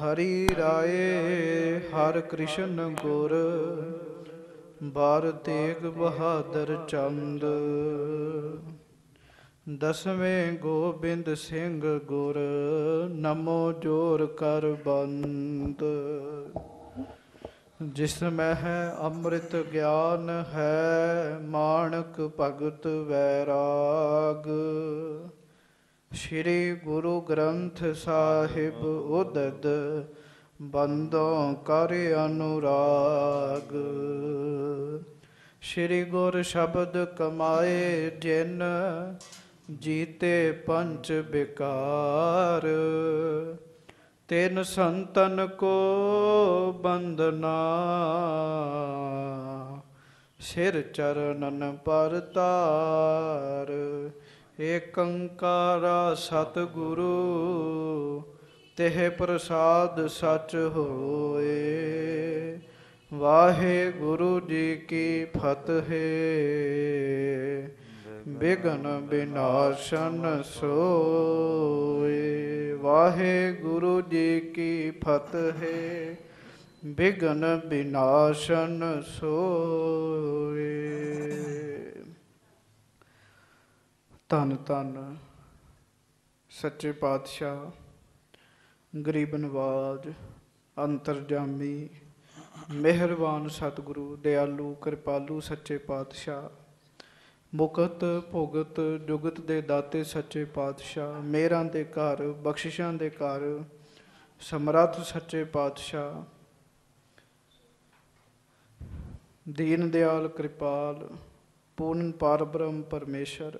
ਹਰੀ ਰਾਏ ਹਰਿ ਕ੍ਰਿਸ਼ਨ ਗੁਰ, ਬਾਰ ਤੇਗ ਬਹਾਦਰ ਚੰਦ। ਦਸਵੇਂ ਗੋਬਿੰਦ ਸਿੰਘ ਗੁਰ, ਨਮੋ ਜੋਰ ਕਰ ਬੰਦ। ਜਿਸ ਮਹਿ ਅੰਮ੍ਰਿਤ ਗਿਆਨ ਹੈ, ਮਾਣਕ ਭਗਤ ਵੈਰਾਗ। ਸ਼੍ਰੀ ਗੁਰੂ ਗ੍ਰੰਥ ਸਾਹਿਬ ਉਦਦ, ਬੰਦੋਂ ਕਰ ਅਨੁਰਾਗ। ਸ਼੍ਰੀ ਗੁਰ ਸ਼ਬਦ ਕਮਾਏ ਜਿਨ, ਜੀਤੇ ਪੰਚ ਬਿਕਾਰ। ਤਿਨ ਸੰਤਨ ਕੋ ਬੰਦਨਾ, ਸਿਰ ਚਰਨਨ ਪਰ ਤਾਰ। ਏਕ ਓੰਕਾਰ ਸਤਿਗੁਰੂ, ਤਿਹ ਪ੍ਰਸਾਦ ਸਚ ਹੋਏ। ਵਾਹਿਗੁਰੂ ਜੀ ਕੀ ਫਤਿਹ। ਬਿਘਨ ਬਿਨਾਸ਼ਨ ਸੋਏ। ਵਾਹਿਗੁਰੂ ਜੀ ਕੀ ਫਤਿਹ। ਬਿਘਨ ਬਿਨਾਸ਼ਨ ਸੋਏ। ਧੰਨ ਧੰਨ ਸੱਚੇ ਪਾਤਸ਼ਾਹ, ਗਰੀਬ ਨਵਾਜ, ਅੰਤਰਜਾਮੀ, ਮਿਹਰਬਾਨ ਸਤਿਗੁਰੂ, ਦਿਆਲੂ ਕਿਰਪਾਲੂ ਸੱਚੇ ਪਾਤਸ਼ਾਹ, ਮੁਕਤ ਭੁਗਤ ਜੁਗਤ ਦੇ ਦਾਤੇ ਸੱਚੇ ਪਾਤਸ਼ਾਹ, ਮਿਹਰਾਂ ਦੇ ਘਰ, ਬਖਸ਼ਿਸ਼ਾਂ ਦੇ ਘਰ, ਸਮਰੱਥ ਸੱਚੇ ਪਾਤਸ਼ਾਹ, ਦੀਨ ਦਿਆਲ ਕਿਰਪਾਲ, ਪੂਰਨ ਪਾਰ ਬ੍ਰਹਮ ਪਰਮੇਸ਼ਰ,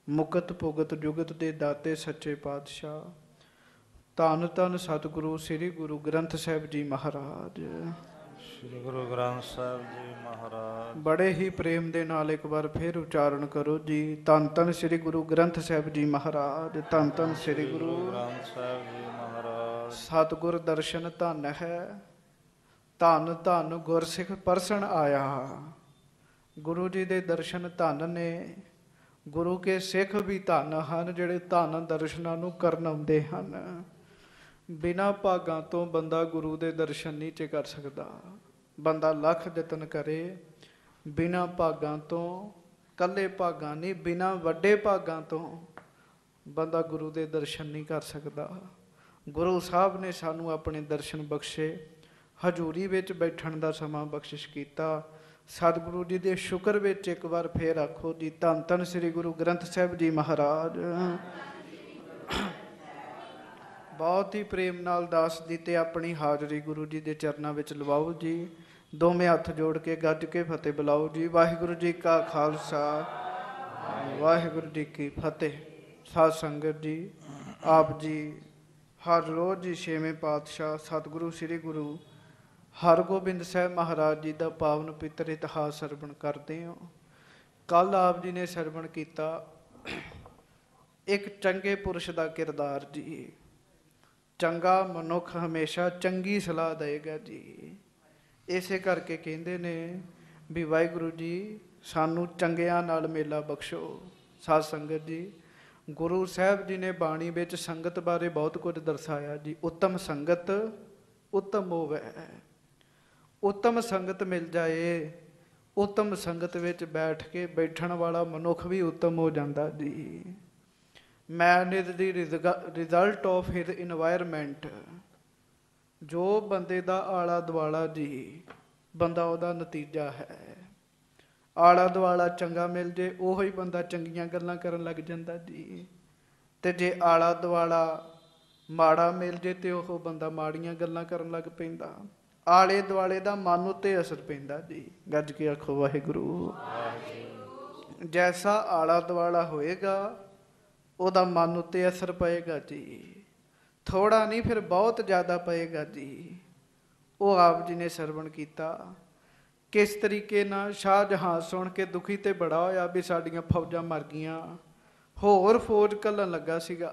ਮੁਕਤ ਭੁਗਤ ਜੁਗਤ ਦੇ ਦਾਤੇ ਸੱਚੇ ਪਾਤਸ਼ਾਹ, ਧੰਨ ਧੰਨ ਸਤਿਗੁਰੂ ਸ੍ਰੀ ਗੁਰੂ ਗ੍ਰੰਥ ਸਾਹਿਬ ਜੀ ਮਹਾਰਾਜ। ਸ੍ਰੀ ਗੁਰੂ ਗ੍ਰੰਥ ਸਾਹਿਬ ਜੀ ਮਹਾਰਾਜ। ਬੜੇ ਹੀ ਪ੍ਰੇਮ ਦੇ ਨਾਲ ਇੱਕ ਵਾਰ ਫਿਰ ਉਚਾਰਨ ਕਰੋ ਜੀ, ਧੰਨ ਧੰਨ ਸ੍ਰੀ ਗੁਰੂ ਗ੍ਰੰਥ ਸਾਹਿਬ ਜੀ ਮਹਾਰਾਜ। ਧੰਨ ਧੰਨ ਸ੍ਰੀ ਗੁਰੂ ਗ੍ਰੰਥ ਸਾਹਿਬ ਜੀ ਮਹਾਰਾਜ। ਸਤਿਗੁਰ ਦਰਸ਼ਨ ਧੰਨ ਹੈ, ਧੰਨ ਧੰਨ ਗੁਰਸਿੱਖ ਪਰਸਨ ਆਇਆ। ਗੁਰੂ ਜੀ ਦੇ ਦਰਸ਼ਨ ਧੰਨ ਨੇ। ਗੁਰੂ ਕੇ ਸਿੱਖ ਵੀ ਧੰਨ ਹਨ, ਜਿਹੜੇ ਧੰਨ ਦਰਸ਼ਨਾਂ ਨੂੰ ਕਰਨ ਆਉਂਦੇ ਹਨ। ਬਿਨਾਂ ਭਾਗਾਂ ਤੋਂ ਬੰਦਾ ਗੁਰੂ ਦੇ ਦਰਸ਼ਨ ਨਹੀਂ ਚ ਕਰ ਸਕਦਾ। ਬੰਦਾ ਲੱਖ ਯਤਨ ਕਰੇ, ਬਿਨਾਂ ਭਾਗਾਂ ਤੋਂ, ਇਕੱਲੇ ਭਾਗਾਂ ਨਹੀਂ, ਬਿਨਾਂ ਵੱਡੇ ਭਾਗਾਂ ਤੋਂ ਬੰਦਾ ਗੁਰੂ ਦੇ ਦਰਸ਼ਨ ਨਹੀਂ ਕਰ ਸਕਦਾ। ਗੁਰੂ ਸਾਹਿਬ ਨੇ ਸਾਨੂੰ ਆਪਣੇ ਦਰਸ਼ਨ ਬਖਸ਼ੇ, ਹਜ਼ੂਰੀ ਵਿੱਚ ਬੈਠਣ ਦਾ ਸਮਾਂ ਬਖਸ਼ਿਸ਼ ਕੀਤਾ। ਸਤਿਗੁਰੂ ਜੀ ਦੇ ਸ਼ੁਕਰ ਵਿੱਚ ਇੱਕ ਵਾਰ ਫੇਰ ਆਖੋ ਜੀ, ਧੰਨ ਧੰਨ ਸ੍ਰੀ ਗੁਰੂ ਗ੍ਰੰਥ ਸਾਹਿਬ ਜੀ ਮਹਾਰਾਜ। ਬਹੁਤ ਹੀ ਪ੍ਰੇਮ ਨਾਲ ਦਾਸ ਜੀ ਤੇ ਆਪਣੀ ਹਾਜ਼ਰੀ ਗੁਰੂ ਜੀ ਦੇ ਚਰਨਾਂ ਵਿੱਚ ਲਵਾਓ ਜੀ। ਦੋਵੇਂ ਹੱਥ ਜੋੜ ਕੇ ਗੱਜ ਕੇ ਫਤਿਹ ਬੁਲਾਓ ਜੀ। ਵਾਹਿਗੁਰੂ ਜੀ ਕਾ ਖਾਲਸਾ, ਵਾਹਿਗੁਰੂ ਜੀ ਕੀ ਫਤਿਹ। ਸਾਧ ਸੰਗਤ ਜੀ, ਆਪ ਜੀ ਹਰ ਰੋਜ਼ ਜੀ ਛੇਵੇਂ ਪਾਤਸ਼ਾਹ ਸਤਿਗੁਰੂ ਸ੍ਰੀ ਗੁਰੂ ਹਰਗੋਬਿੰਦ ਸਾਹਿਬ ਮਹਾਰਾਜ ਜੀ ਦਾ ਪਾਵਨ ਪਵਿੱਤਰ ਇਤਿਹਾਸ ਸਰਵਣ ਕਰਦੇ ਹੋ। ਕੱਲ੍ਹ ਆਪ ਜੀ ਨੇ ਸਰਵਣ ਕੀਤਾ ਇੱਕ ਚੰਗੇ ਪੁਰਸ਼ ਦਾ ਕਿਰਦਾਰ ਜੀ। ਚੰਗਾ ਮਨੁੱਖ ਹਮੇਸ਼ਾ ਚੰਗੀ ਸਲਾਹ ਦੇਗਾ ਜੀ। ਇਸੇ ਕਰਕੇ ਕਹਿੰਦੇ ਨੇ ਵੀ ਵਾਹਿਗੁਰੂ ਜੀ ਸਾਨੂੰ ਚੰਗਿਆਂ ਨਾਲ ਮੇਲਾ ਬਖਸ਼ੋ। ਸਾਧ ਸੰਗਤ ਜੀ, ਗੁਰੂ ਸਾਹਿਬ ਜੀ ਨੇ ਬਾਣੀ ਵਿੱਚ ਸੰਗਤ ਬਾਰੇ ਬਹੁਤ ਕੁਝ ਦਰਸਾਇਆ ਜੀ। ਉੱਤਮ ਸੰਗਤ ਉੱਤਮ ਹੋਵੇ। ਉੱਤਮ ਸੰਗਤ ਮਿਲ ਜਾਏ, ਉੱਤਮ ਸੰਗਤ ਵਿੱਚ ਬੈਠਣ ਵਾਲਾ ਮਨੁੱਖ ਵੀ ਉੱਤਮ ਹੋ ਜਾਂਦਾ ਜੀ। ਮੈਨ is the result of his environment. ਜੋ ਬੰਦੇ ਦਾ ਆਲਾ ਦੁਆਲਾ ਜੀ, ਬੰਦਾ ਉਹਦਾ ਨਤੀਜਾ ਹੈ। ਆਲਾ ਦੁਆਲਾ ਚੰਗਾ ਮਿਲ ਜੇ, ਉਹੀ ਬੰਦਾ ਚੰਗੀਆਂ ਗੱਲਾਂ ਕਰਨ ਲੱਗ ਜਾਂਦਾ ਜੀ। ਅਤੇ ਜੇ ਆਲਾ ਦੁਆਲਾ ਮਾੜਾ ਮਿਲ ਜੇ ਤਾਂ ਉਹ ਬੰਦਾ ਮਾੜੀਆਂ ਗੱਲਾਂ ਕਰਨ ਲੱਗ ਪੈਂਦਾ। ਆਲੇ ਦੁਆਲੇ ਦਾ ਮਨ ਉੱਤੇ ਅਸਰ ਪੈਂਦਾ ਜੀ। ਗੱਜ ਕੇ ਆਖੋ ਵਾਹਿਗੁਰੂ। ਜੈਸਾ ਆਲਾ ਦੁਆਲਾ ਹੋਏਗਾ ਉਹਦਾ ਮਨ ਉੱਤੇ ਅਸਰ ਪਏਗਾ ਜੀ। ਥੋੜ੍ਹਾ ਨਹੀਂ, ਫਿਰ ਬਹੁਤ ਜ਼ਿਆਦਾ ਪਏਗਾ ਜੀ। ਉਹ ਆਪ ਜੀ ਨੇ ਸਰਵਣ ਕੀਤਾ ਕਿਸ ਤਰੀਕੇ ਨਾਲ। ਸ਼ਾਹਜਹਾਂ ਸੁਣ ਕੇ ਦੁਖੀ ਤੇ ਬੜਾ ਹੋਇਆ ਵੀ ਸਾਡੀਆਂ ਫੌਜਾਂ ਮਰ ਗਈਆਂ। ਹੋਰ ਫੌਜ ਘੱਲਣ ਲੱਗਾ ਸੀਗਾ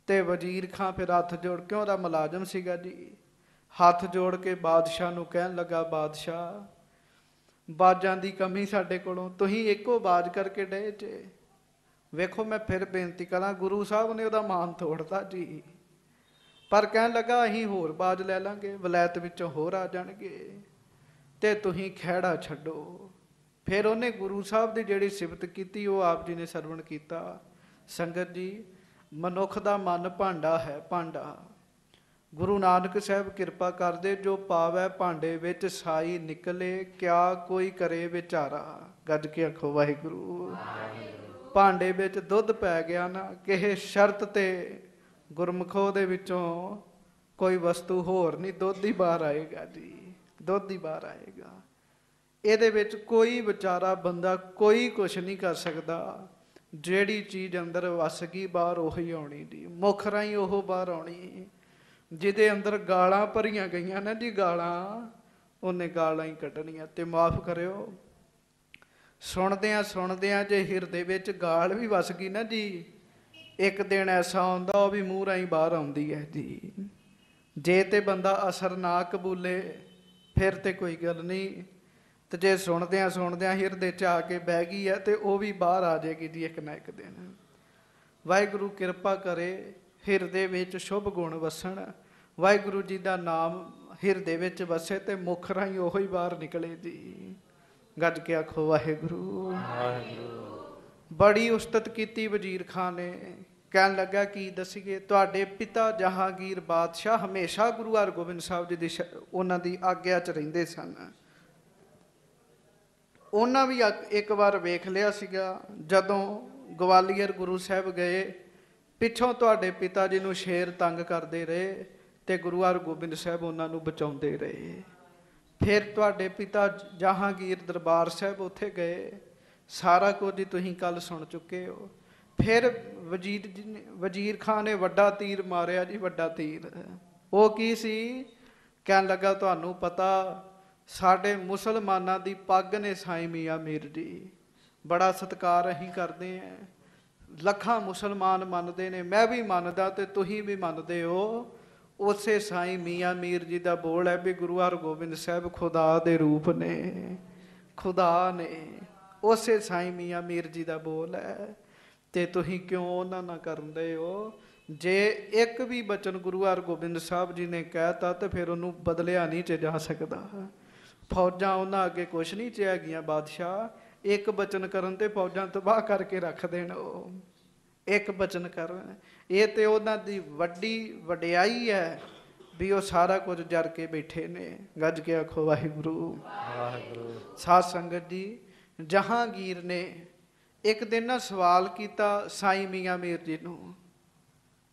ਅਤੇ ਵਜ਼ੀਰ ਖਾਂ ਫਿਰ ਹੱਥ ਜੋੜ ਕੇ, ਉਹਦਾ ਮੁਲਾਜ਼ਮ ਸੀਗਾ ਜੀ, ਹੱਥ ਜੋੜ ਕੇ ਬਾਦਸ਼ਾਹ ਨੂੰ ਕਹਿਣ ਲੱਗਾ, ਬਾਦਸ਼ਾਹ ਬਾਜ਼ਾਂ ਦੀ ਕਮੀ ਸਾਡੇ ਕੋਲੋਂ, ਤੁਸੀਂ ਇੱਕੋ ਬਾਜ਼ ਕਰਕੇ ਡਏ ਜੇ। ਵੇਖੋ ਮੈਂ ਫਿਰ ਬੇਨਤੀ ਕਰਾਂ, ਗੁਰੂ ਸਾਹਿਬ ਨੇ ਉਹਦਾ ਮਾਨ ਤੋੜਤਾ ਜੀ। ਪਰ ਕਹਿਣ ਲੱਗਾ ਅਸੀਂ ਹੋਰ ਬਾਜ ਲੈ ਲਾਂਗੇ, ਵਲੈਤ ਵਿੱਚੋਂ ਹੋਰ ਆ ਜਾਣਗੇ ਤੇ ਤੁਸੀਂ ਖਹਿੜਾ ਛੱਡੋ। ਫਿਰ ਉਹਨੇ ਗੁਰੂ ਸਾਹਿਬ ਦੀ ਜਿਹੜੀ ਸਿਫਤ ਕੀਤੀ ਉਹ ਆਪ ਜੀ ਨੇ ਸਰਵਣ ਕੀਤਾ। ਸੰਗਤ ਜੀ, ਮਨੁੱਖ ਦਾ ਮਨ ਭਾਂਡਾ ਹੈ, ਭਾਂਡਾ। ਗੁਰੂ ਨਾਨਕ ਸਾਹਿਬ ਕਿਰਪਾ ਕਰਦੇ, ਜੋ ਪਾਵੈ ਭਾਂਡੇ ਵਿੱਚ ਸਾਈ ਨਿਕਲੇ, ਕਿਆ ਕੋਈ ਕਰੇ ਵਿਚਾਰਾ। ਗੱਜ ਕੇ ਆਖੋ ਵਾਹਿਗੁਰੂ। ਭਾਂਡੇ ਵਿੱਚ ਦੁੱਧ ਪੈ ਗਿਆ ਨਾ, ਕਿਸੇ ਸ਼ਰਤ ਤੇ ਗੁਰਮੁਖੋ ਦੇ ਵਿੱਚੋਂ ਕੋਈ ਵਸਤੂ ਹੋਰ ਨਹੀਂ, ਦੁੱਧ ਹੀ ਬਾਹਰ ਆਏਗਾ ਜੀ, ਦੁੱਧ ਹੀ ਬਾਹਰ ਆਏਗਾ। ਇਹਦੇ ਵਿੱਚ ਕੋਈ ਵਿਚਾਰਾ ਬੰਦਾ ਕੋਈ ਕੁਛ ਨਹੀਂ ਕਰ ਸਕਦਾ। ਜਿਹੜੀ ਚੀਜ਼ ਅੰਦਰ ਵਸ ਗਈ ਬਾਹਰ ਉਹੀ ਆਉਣੀ ਜੀ, ਮੁੱਖ ਰਾਹੀਂ ਉਹ ਬਾਹਰ ਆਉਣੀ। ਜਿਹਦੇ ਅੰਦਰ ਗਾਲਾਂ ਭਰੀਆਂ ਗਈਆਂ ਨਾ ਜੀ, ਗਾਲਾਂ, ਉਹਨੇ ਗਾਲਾਂ ਹੀ ਕੱਢਣੀਆਂ। ਤੇ ਮਾਫ ਕਰਿਓ, ਸੁਣਦਿਆਂ ਜੇ ਹਿਰਦੇ ਵਿੱਚ ਗਾਲ ਵੀ ਵਸ ਗਈ ਨਾ ਜੀ, ਇੱਕ ਦਿਨ ਐਸਾ ਆਉਂਦਾ ਉਹ ਵੀ ਮੂੰਹ ਰਾਹੀਂ ਬਾਹਰ ਆਉਂਦੀ ਹੈ ਜੀ। ਜੇ ਤੇ ਬੰਦਾ ਅਸਰ ਨਾ ਕਬੂਲੇ ਫਿਰ ਤੇ ਕੋਈ ਗੱਲ ਨਹੀਂ, ਤੇ ਜੇ ਸੁਣਦਿਆਂ ਹਿਰਦੇ 'ਚ ਆ ਕੇ ਬਹਿ ਗਈ ਹੈ ਤੇ ਉਹ ਵੀ ਬਾਹਰ ਆ ਜਾਏਗੀ ਜੀ ਇੱਕ ਨਾ ਇੱਕ ਦਿਨ। ਵਾਹਿਗੁਰੂ ਕਿਰਪਾ ਕਰੇ, ਹਿਰਦੇ ਵਿੱਚ ਸ਼ੁਭ ਗੁਣ ਵਸਣ, ਵਾਹਿਗੁਰੂ ਜੀ ਦਾ ਨਾਮ ਹਿਰਦੇ ਵਿੱਚ ਵਸੇ ਤੇ ਮੁੱਖ ਰਾਹੀਂ ਉਹੀ ਬਾਹਰ ਨਿਕਲੇ ਜੀ। ਗੱਜ ਕੇ ਆਖੋ ਵਾਹਿਗੁਰੂ। ਬੜੀ ਉਸਤਤ ਕੀਤੀ ਵਜ਼ੀਰ ਖਾਨ ਨੇ। ਕਹਿਣ ਲੱਗਾ ਕੀ ਦੱਸੀਏ, ਤੁਹਾਡੇ ਪਿਤਾ ਜਹਾਂਗੀਰ ਬਾਦਸ਼ਾਹ ਹਮੇਸ਼ਾ ਗੁਰੂ ਹਰਗੋਬਿੰਦ ਸਾਹਿਬ ਜੀ ਦੀ ਉਹਨਾਂ ਦੀ ਆਗਿਆ 'ਚ ਰਹਿੰਦੇ ਸਨ। ਉਹਨਾਂ ਵੀ ਇੱਕ ਵਾਰ ਵੇਖ ਲਿਆ ਸੀਗਾ, ਜਦੋਂ ਗਵਾਲੀਅਰ ਗੁਰੂ ਸਾਹਿਬ ਗਏ, ਪਿੱਛੋਂ ਤੁਹਾਡੇ ਪਿਤਾ ਜੀ ਨੂੰ ਸ਼ੇਰ ਤੰਗ ਕਰਦੇ ਰਹੇ ਤੇ ਗੁਰੂ ਹਰਗੋਬਿੰਦ ਸਾਹਿਬ ਉਹਨਾਂ ਨੂੰ ਬਚਾਉਂਦੇ ਰਹੇ। ਫਿਰ ਤੁਹਾਡੇ ਪਿਤਾ ਜਹਾਂਗੀਰ ਦਰਬਾਰ ਸਾਹਿਬ ਉੱਥੇ ਗਏ, ਸਾਰਾ ਕੁਝ ਹੀ ਤੁਸੀਂ ਕੱਲ ਸੁਣ ਚੁੱਕੇ ਹੋ। ਫਿਰ ਵਜ਼ੀਰ ਖਾਨ ਨੇ ਵੱਡਾ ਤੀਰ ਮਾਰਿਆ ਜੀ, ਵੱਡਾ ਤੀਰ। ਉਹ ਕੀ ਸੀ? ਕਹਿਣ ਲੱਗਾ ਤੁਹਾਨੂੰ ਪਤਾ, ਸਾਡੇ ਮੁਸਲਮਾਨਾਂ ਦੀ ਪੱਗ ਨੇ ਸਾਈਂ ਮੀਆਂ ਮੀਰ ਜੀ, ਬੜਾ ਸਤਿਕਾਰ ਅਸੀਂ ਕਰਦੇ ਹਾਂ, ਲੱਖਾਂ ਮੁਸਲਮਾਨ ਮੰਨਦੇ ਨੇ, ਮੈਂ ਵੀ ਮੰਨਦਾ ਤੇ ਤੁਸੀਂ ਵੀ ਮੰਨਦੇ ਹੋ। ਉਸੇ ਸਾਈਂ ਮੀਆਂ ਮੀਰ ਜੀ ਦਾ ਬੋਲ ਹੈ ਵੀ ਗੁਰੂ ਹਰਗੋਬਿੰਦ ਸਾਹਿਬ ਖੁਦਾ ਦੇ ਰੂਪ ਨੇ, ਖੁਦਾ ਨੇ। ਉਸੇ ਸਾਈਂ ਮੀਆਂ ਮੀਰ ਜੀ ਦਾ ਬੋਲ ਹੈ, ਤੇ ਤੁਸੀਂ ਕਿਉਂ ਉਹਨਾਂ ਨਾਲ ਕਰਦੇ ਹੋ? ਜੇ ਇੱਕ ਵੀ ਬਚਨ ਗੁਰੂ ਹਰਗੋਬਿੰਦ ਸਾਹਿਬ ਜੀ ਨੇ ਕਹਿਤਾ ਤੇ ਫਿਰ ਉਹਨੂੰ ਬਦਲਿਆ ਨਹੀਂ ਜਾ ਸਕਦਾ। ਫੌਜਾਂ ਉਹਨਾਂ ਅੱਗੇ ਕੁਛ ਨਹੀਂ ਚ ਹੈਗੀਆਂ ਬਾਦਸ਼ਾਹ, ਇੱਕ ਬਚਨ ਕਰਨ ਤੇ ਫੌਜਾਂ ਤਬਾਹ ਕਰਕੇ ਰੱਖ ਦੇਣ। ਉਹ ਇੱਕ ਬਚਨ ਕਰਨ, ਇਹ ਤੇ ਉਹਨਾਂ ਦੀ ਵੱਡੀ ਵਡਿਆਈ ਹੈ ਵੀ ਉਹ ਸਾਰਾ ਕੁਝ ਜਰ ਕੇ ਬੈਠੇ ਨੇ। ਗੱਜ ਕੇ ਆਖੋ ਵਾਹਿਗੁਰੂ। ਸਾਧ ਸੰਗਤ ਜੀ, ਜਹਾਂਗੀਰ ਨੇ ਇੱਕ ਦਿਨ ਨਾ ਸਵਾਲ ਕੀਤਾ ਸਾਈਂ ਮੀਆਂ ਮੀਰ ਜੀ ਨੂੰ।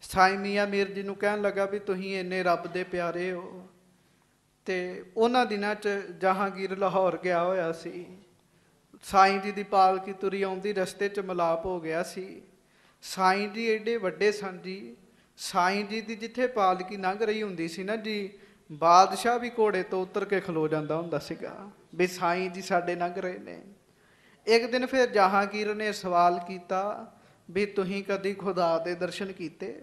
ਸਾਈਂ ਮੀਆਂ ਮੀਰ ਜੀ ਨੂੰ ਕਹਿਣ ਲੱਗਾ ਵੀ ਤੁਸੀਂ ਇੰਨੇ ਰੱਬ ਦੇ ਪਿਆਰੇ ਹੋ। ਤੇ ਉਹਨਾਂ ਦਿਨਾਂ 'ਚ ਜਹਾਂਗੀਰ ਲਾਹੌਰ ਗਿਆ ਹੋਇਆ ਸੀ, ਸਾਈਂ ਜੀ ਦੀ ਪਾਲਕੀ ਤੁਰੀ ਆਉਂਦੀ, ਰਸਤੇ 'ਚ ਮਿਲਾਪ ਹੋ ਗਿਆ ਸੀ। ਸਾਈਂ ਜੀ ਏਡੇ ਵੱਡੇ ਸਨ ਜੀ, ਸਾਈਂ ਜੀ ਦੀ ਜਿੱਥੇ ਪਾਲਕੀ ਲੰਘ ਰਹੀ ਹੁੰਦੀ ਸੀ ਨਾ ਜੀ, ਬਾਦਸ਼ਾਹ ਵੀ ਘੋੜੇ ਤੋਂ ਉਤਰ ਕੇ ਖਲੋ ਜਾਂਦਾ ਹੁੰਦਾ ਸੀਗਾ ਵੀ ਸਾਈਂ ਜੀ ਸਾਡੇ ਲੰਘ ਰਹੇ ਨੇ। ਇੱਕ ਦਿਨ ਫਿਰ ਜਹਾਂਗੀਰ ਨੇ ਸਵਾਲ ਕੀਤਾ ਵੀ ਤੁਸੀਂ ਕਦੀ ਖੁਦਾ ਦੇ ਦਰਸ਼ਨ ਕੀਤੇ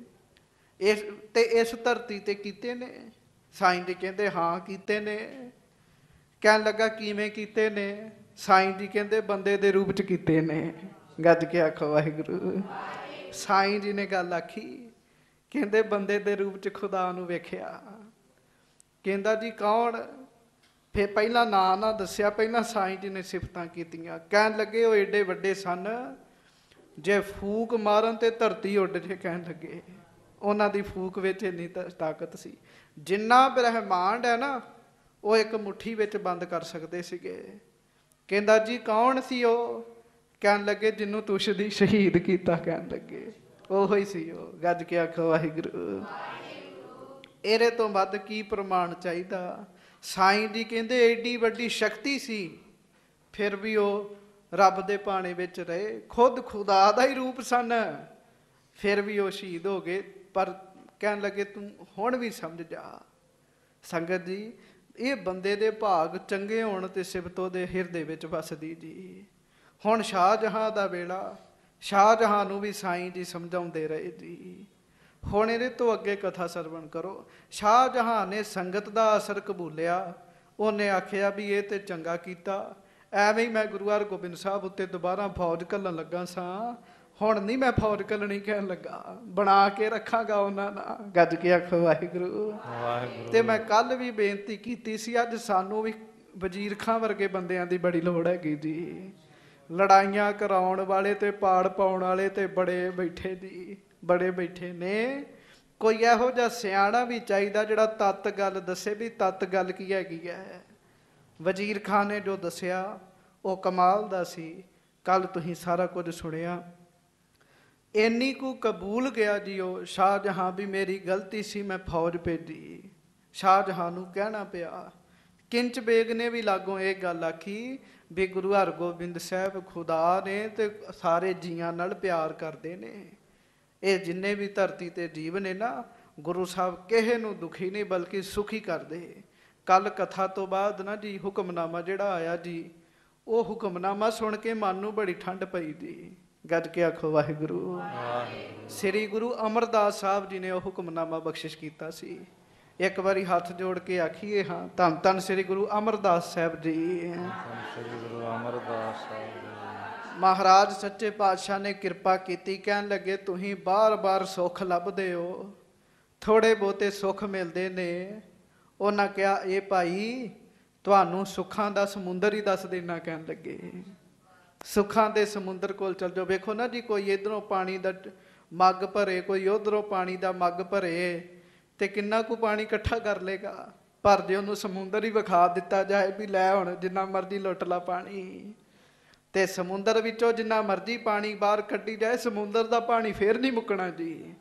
ਇਸ ਧਰਤੀ ਤੇ ਕੀਤੇ ਨੇ? ਸਾਈਂ ਜੀ ਕਹਿੰਦੇ ਹਾਂ ਕੀਤੇ ਨੇ। ਕਹਿਣ ਲੱਗਾ ਕਿਵੇਂ ਕੀਤੇ ਨੇ? ਸਾਈਂ ਜੀ ਕਹਿੰਦੇ ਬੰਦੇ ਦੇ ਰੂਪ 'ਚ ਕੀਤੇ ਨੇ। ਗੱਜ ਕੇ ਆਖੋ ਵਾਹਿਗੁਰੂ। ਸਾਈਂ ਜੀ ਨੇ ਗੱਲ ਆਖੀ, ਕਹਿੰਦੇ ਬੰਦੇ ਦੇ ਰੂਪ 'ਚ ਖੁਦਾ ਨੂੰ ਵੇਖਿਆ। ਕਹਿੰਦਾ ਜੀ ਕੌਣ? ਫਿਰ ਪਹਿਲਾਂ ਨਾਂ ਨਾ ਦੱਸਿਆ, ਪਹਿਲਾਂ ਸਾਈਂ ਜੀ ਨੇ ਸਿਫਤਾਂ ਕੀਤੀਆਂ। ਕਹਿਣ ਲੱਗੇ ਉਹ ਏਡੇ ਵੱਡੇ ਸਨ, ਜੇ ਫੂਕ ਮਾਰਨ ਤੇ ਧਰਤੀ ਉੱਡ ਜੇ। ਕਹਿਣ ਲੱਗੇ ਉਹਨਾਂ ਦੀ ਫੂਕ ਵਿੱਚ ਇੰਨੀ ਤਾਕਤ ਸੀ, ਜਿੰਨਾ ਬ੍ਰਹਿਮੰਡ ਹੈ ਨਾ ਉਹ ਇੱਕ ਮੁੱਠੀ ਵਿੱਚ ਬੰਦ ਕਰ ਸਕਦੇ ਸੀਗੇ। ਕਹਿੰਦਾ ਜੀ ਕੌਣ ਸੀ ਉਹ? ਕਹਿਣ ਲੱਗੇ ਜਿਹਨੂੰ ਤੁਸ਼ਦੀ ਸ਼ਹੀਦ ਕੀਤਾ। ਕਹਿਣ ਲੱਗੇ ਉਹੋ ਹੀ ਸੀ ਉਹ। ਗੱਜ ਕੇ ਆਖੋ ਵਾਹਿਗੁਰੂ। ਇਹਦੇ ਤੋਂ ਵੱਧ ਕੀ ਪ੍ਰਮਾਣ ਚਾਹੀਦਾ? ਸਾਈਂ ਜੀ ਕਹਿੰਦੇ ਏਡੀ ਵੱਡੀ ਸ਼ਕਤੀ ਸੀ, ਫਿਰ ਵੀ ਉਹ ਰੱਬ ਦੇ ਭਾਣੇ ਵਿੱਚ ਰਹੇ, ਖੁਦ ਖੁਦਾ ਦਾ ਹੀ ਰੂਪ ਸਨ, ਫਿਰ ਵੀ ਉਹ ਸ਼ਹੀਦ ਹੋ ਗਏ। ਪਰ ਕਹਿਣ ਲੱਗੇ ਤੂੰ ਹੁਣ ਵੀ ਸਮਝ ਜਾ। ਸੰਗਤ ਜੀ, ਇਹ ਬੰਦੇ ਦੇ ਭਾਗ ਚੰਗੇ ਹੋਣ ਤੇ ਸਿਫਤ ਉਹਦੇ ਹਿਰਦੇ ਵਿੱਚ ਵਸਦੀ ਜੀ। ਹੁਣ ਸ਼ਾਹਜਹਾਂ ਦਾ ਵੇਲਾ, ਸ਼ਾਹਜਹਾਂ ਨੂੰ ਵੀ ਸਾਈਂ ਜੀ ਸਮਝਾਉਂਦੇ ਰਹੇ ਜੀ। ਹੁਣ ਇਹਦੇ ਤੋਂ ਅੱਗੇ ਕਥਾ ਸਰਵਣ ਕਰੋ। ਸ਼ਾਹਜਹਾਂ ਨੇ ਸੰਗਤ ਦਾ ਅਸਰ ਕਬੂਲਿਆ। ਉਹਨੇ ਆਖਿਆ ਵੀ ਇਹ ਤੇ ਚੰਗਾ ਕੀਤਾ, ਐਵੇਂ ਹੀ ਮੈਂ ਗੁਰੂ ਹਰਗੋਬਿੰਦ ਸਾਹਿਬ ਉੱਤੇ ਦੁਬਾਰਾ ਫੌਜ ਘੱਲਣ ਲੱਗਾ ਸਾਂ, ਹੁਣ ਨਹੀਂ ਮੈਂ ਫੌਜ ਕੱਲਣੀ ਕਹਿਣ ਲੱਗਾ, ਬਣਾ ਕੇ ਰੱਖਾਂਗਾ ਉਹਨਾਂ ਨਾਲ। ਗੱਜ ਕੇ ਆਖੋ ਵਾਹਿਗੁਰੂ। ਵਾਹਿਗੁਰੂ। ਤੇ ਮੈਂ ਕੱਲ ਵੀ ਬੇਨਤੀ ਕੀਤੀ ਸੀ, ਅੱਜ ਸਾਨੂੰ ਵੀ ਵਜ਼ੀਰ ਖਾਂ ਵਰਗੇ ਬੰਦਿਆਂ ਦੀ ਬੜੀ ਲੋੜ ਹੈਗੀ ਜੀ। ਲੜਾਈਆਂ ਕਰਾਉਣ ਵਾਲੇ ਤੇ ਪਾੜ ਪਾਉਣ ਵਾਲੇ ਤੇ ਬੜੇ ਬੈਠੇ ਜੀ, ਬੜੇ ਬੈਠੇ ਨੇ। ਕੋਈ ਇਹੋ ਜਿਹਾ ਸਿਆਣਾ ਵੀ ਚਾਹੀਦਾ ਜਿਹੜਾ ਤੱਤ ਗੱਲ ਦੱਸੇ ਵੀ ਤੱਤ ਗੱਲ ਕੀ ਹੈਗੀ ਹੈ। ਵਜ਼ੀਰ ਖਾਂ ਨੇ ਜੋ ਦੱਸਿਆ ਉਹ ਕਮਾਲ ਦਾ ਸੀ। ਕੱਲ ਤੁਸੀਂ ਸਾਰਾ ਕੁਝ ਸੁਣਿਆ। ਇੰਨੀ ਕੁ ਕਬੂਲ ਗਿਆ ਜੀ ਉਹ ਸ਼ਾਹਜਹਾਂ ਵੀ ਮੇਰੀ ਗਲਤੀ ਸੀ, ਮੈਂ ਫੌਜ ਭੇਜੀ। ਸ਼ਾਹਜਹਾਂ ਨੂੰ ਕਹਿਣਾ ਪਿਆ। ਕਿੰਚ ਬੇਗ ਨੇ ਵੀ ਲਾਗੋਂ ਇਹ ਗੱਲ ਆਖੀ ਵੀ ਗੁਰੂ ਹਰਗੋਬਿੰਦ ਸਾਹਿਬ ਖੁਦਾ ਨੇ ਤੇ ਸਾਰੇ ਜੀਆਂ ਨਾਲ ਪਿਆਰ ਕਰਦੇ ਨੇ। ਇਹ ਜਿੰਨੇ ਵੀ ਧਰਤੀ ਤੇ ਜੀਵ ਨੇ ਨਾ, ਗੁਰੂ ਸਾਹਿਬ ਕਿਸੇ ਨੂੰ ਦੁਖੀ ਨਹੀਂ ਬਲਕਿ ਸੁਖੀ ਕਰਦੇ। ਕੱਲ ਕਥਾ ਤੋਂ ਬਾਅਦ ਨਾ ਜੀ ਹੁਕਮਨਾਮਾ ਜਿਹੜਾ ਆਇਆ ਜੀ, ਉਹ ਹੁਕਮਨਾਮਾ ਸੁਣ ਕੇ ਮਨ ਨੂੰ ਬੜੀ ਠੰਡ ਪਈ ਜੀ। ਗੱਜ ਕੇ ਆਖੋ ਵਾਹਿਗੁਰੂ। ਸ੍ਰੀ ਗੁਰੂ ਅਮਰਦਾਸ ਸਾਹਿਬ ਜੀ ਨੇ ਉਹ ਹੁਕਮਨਾਮਾ ਬਖਸ਼ਿਸ਼ ਕੀਤਾ ਸੀ। ਇੱਕ ਵਾਰੀ ਹੱਥ ਜੋੜ ਕੇ ਆਖੀਏ ਹਾਂ, ਧੰਨ ਧੰਨ ਸ੍ਰੀ ਗੁਰੂ ਅਮਰਦਾਸ ਸਾਹਿਬ ਜੀ। ਸ੍ਰੀ ਗੁਰੂ ਅਮਰਦਾਸ ਸਾਹਿਬ ਜੀ। ਮਹਾਰਾਜ ਸੱਚੇ ਪਾਤਸ਼ਾਹ ਨੇ ਕਿਰਪਾ ਕੀਤੀ। ਕਹਿਣ ਲੱਗੇ ਤੁਸੀਂ ਬਾਰ-ਬਾਰ ਸੁੱਖ ਲੱਭਦੇ ਹੋ, ਥੋੜੇ ਬਹੁਤੇ ਸੁੱਖ ਮਿਲਦੇ ਨੇ। ਉਹਨਾਂ ਕਿਹਾ ਇਹ ਭਾਈ ਤੁਹਾਨੂੰ ਸੁੱਖਾਂ ਦਾ ਸਮੁੰਦਰ ਹੀ ਦੱਸ ਦੇਣਾ। ਕਹਿਣ ਲੱਗੇ ਸੁੱਖਾਂ ਦੇ ਸਮੁੰਦਰ ਕੋਲ ਚਲ ਜਾਓ। ਵੇਖੋ ਨਾ ਜੀ, ਕੋਈ ਇਧਰੋਂ ਪਾਣੀ ਦਾ ਮੱਗ ਭਰੇ, ਕੋਈ ਉਧਰੋਂ ਪਾਣੀ ਦਾ ਮੱਗ ਭਰੇ, ਤੇ ਕਿੰਨਾ ਕੁ ਪਾਣੀ ਇਕੱਠਾ ਕਰ ਲੇਗਾ। ਪਰ ਜੇ ਉਹਨੂੰ ਸਮੁੰਦਰ ਹੀ ਵਿਖਾ ਦਿੱਤਾ ਜਾਏ ਵੀ ਲੈ ਹੁਣ ਜਿੰਨਾ ਮਰਜ਼ੀ ਲੁੱਟ ਲਾ ਪਾਣੀ, ਤੇ ਸਮੁੰਦਰ ਵਿੱਚੋਂ ਜਿੰਨਾ ਮਰਜ਼ੀ ਪਾਣੀ ਬਾਹਰ ਕੱਢੀ ਜਾਏ, ਸਮੁੰਦਰ ਦਾ ਪਾਣੀ ਫੇਰ ਨਹੀਂ ਮੁੱਕਣਾ ਜੀ,